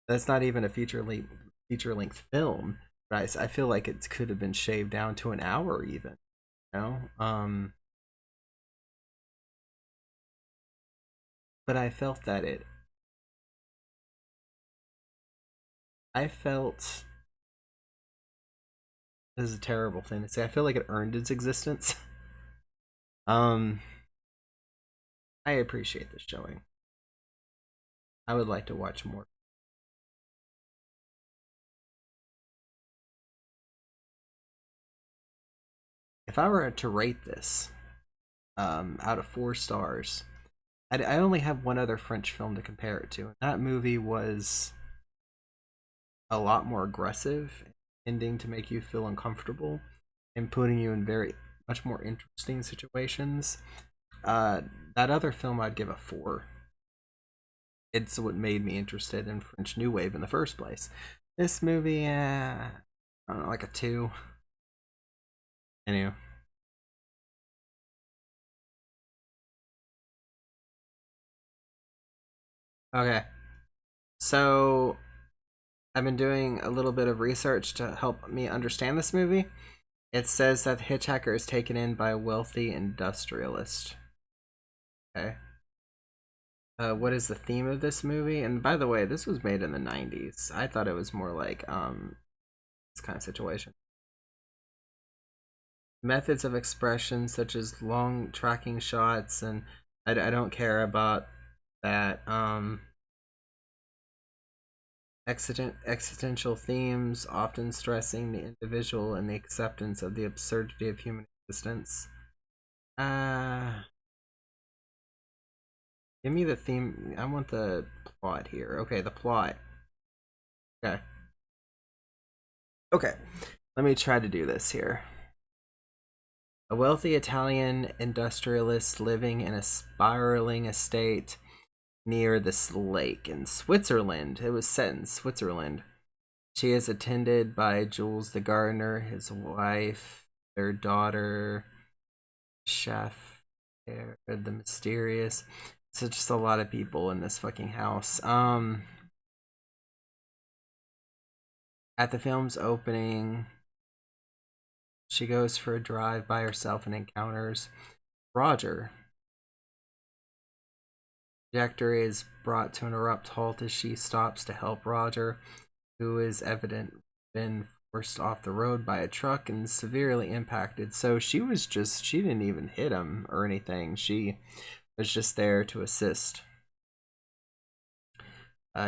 That's not even a feature length film, but I feel like it could have been shaved down to an hour even, you know. But I felt that this is a terrible thing to say. I feel like it earned its existence. I appreciate this showing. I would like to watch more. If I were to rate this out of 4 stars, I only have one other French film to compare it to. That movie was a lot more aggressive, ending to make you feel uncomfortable and putting you in very much more interesting situations. That other film I'd give a 4. it's what made me interested in French New Wave in the first place. This movie, I don't know, like a 2. Anyway. Okay. So, I've been doing a little bit of research to help me understand this movie. It says that the hitchhiker is taken in by a wealthy industrialist. Okay. What is the theme of this movie? And by the way, this was made in the 90s. I thought it was more like this kind of situation. Methods of expression such as long tracking shots, and I don't care about that. Existential themes, often stressing the individual and the acceptance of the absurdity of human existence. Give me the theme. I want the plot here. Okay, the plot. Okay. Okay, let me try to do this here. A wealthy Italian industrialist living in a spiraling estate near this lake in Switzerland. It was set in Switzerland. She is attended by Jules the gardener, his wife, their daughter, chef, the mysterious. So just a lot of people in this fucking house. At the film's opening, she goes for a drive by herself and encounters Roger. The projector is brought to an abrupt halt as she stops to help Roger, who is evidently been forced off the road by a truck and severely impacted. So she didn't even hit him or anything. She was just there to assist.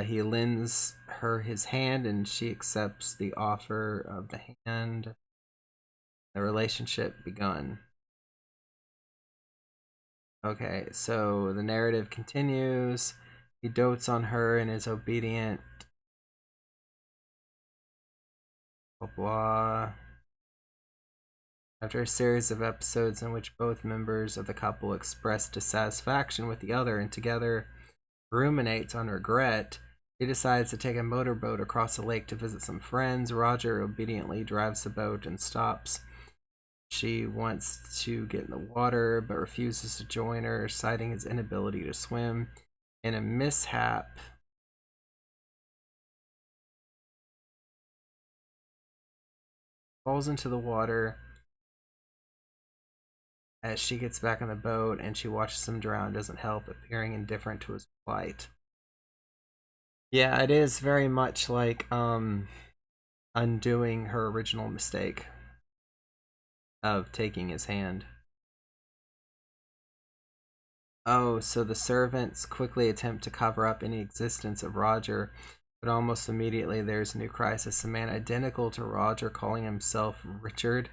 He lends her his hand and she accepts the offer of the hand. The relationship begun. Okay, so the narrative continues. He dotes on her and is obedient. Blah, blah. After a series of episodes in which both members of the couple express dissatisfaction with the other and together ruminates on regret, he decides to take a motorboat across the lake to visit some friends. Roger obediently drives the boat and stops. She wants to get in the water, but refuses to join her, citing his inability to swim. In a mishap, falls into the water. As she gets back on the boat and she watches him drown, doesn't help, appearing indifferent to his plight. Yeah, it is very much like undoing her original mistake of taking his hand. Oh, so the servants quickly attempt to cover up any existence of Roger, but almost immediately there's a new crisis. A man identical to Roger, calling himself Richard,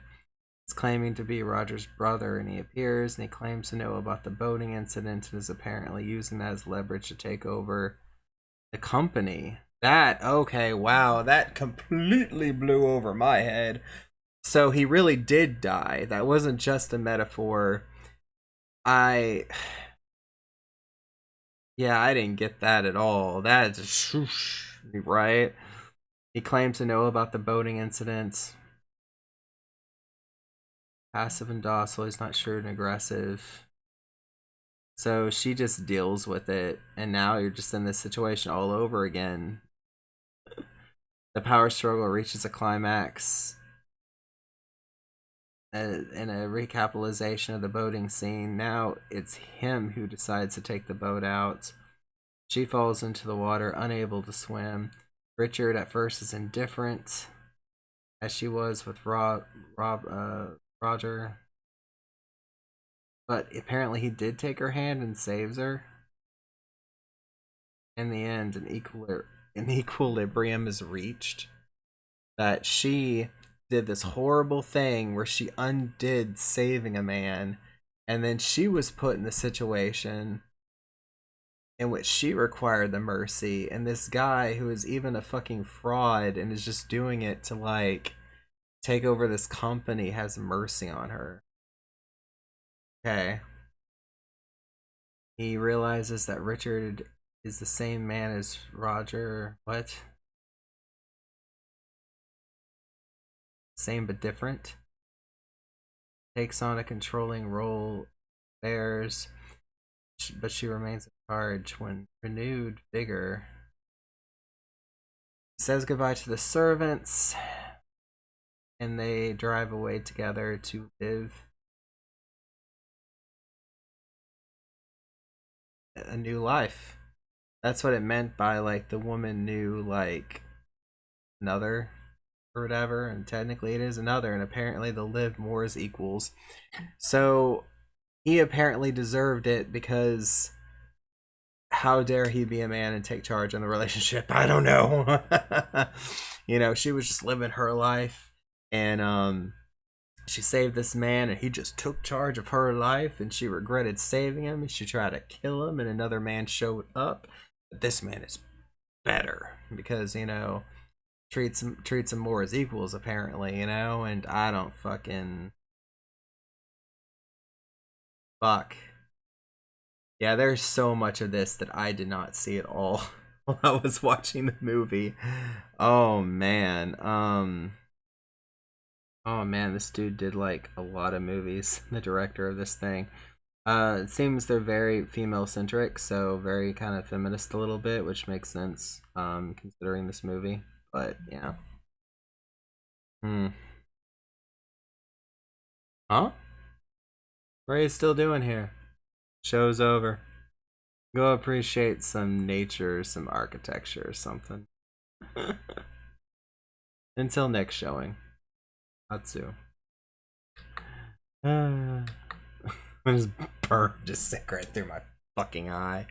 is claiming to be Roger's brother, and he appears and he claims to know about the boating incident and is apparently using that as leverage to take over the company. Okay, wow, that completely blew over my head. So he really did die. That wasn't just a metaphor. Yeah, I didn't get that at all. That's shoosh, right? He claims to know about the boating incident. Passive and docile, he's not sure and aggressive. So she just deals with it, and now you're just in this situation all over again. The power struggle reaches a climax in a recapitalization of the boating scene. Now it's him who decides to take the boat out. She falls into the water, unable to swim. Richard at first is indifferent, as she was with Roger. But apparently he did take her hand and saves her. In the end, an equilibrium is reached. That she did this horrible thing where she undid saving a man, and then she was put in the situation in which she required the mercy, and this guy who is even a fucking fraud and is just doing it to like take over this company has mercy on her. Okay. He realizes that Richard is the same man as Roger. What? Same but different. Takes on a controlling role, bears, but she remains in charge when renewed vigor. Says goodbye to the servants, and they drive away together to live a new life. That's what it meant by like the woman knew like another or whatever, and technically it is another, and apparently they'll live more as equals. So he apparently deserved it, because how dare he be a man and take charge in the relationship? I don't know. You know, she was just living her life, and she saved this man, and he just took charge of her life, and she regretted saving him, and she tried to kill him, and another man showed up. But this man is better because, you know, treats them more as equals, apparently, you know. And I don't fucking fuck. Yeah, there's so much of this that I did not see at all while I was watching the movie. Oh man. Oh man, this dude did like a lot of movies, the director of this thing. It seems they're very female centric, so very kind of feminist a little bit, which makes sense, considering this movie. But yeah. Huh? What are you still doing here? Show's over. Go appreciate some nature, some architecture or something. Until next showing. Atsu. Just burned, just sick right through my fucking eye.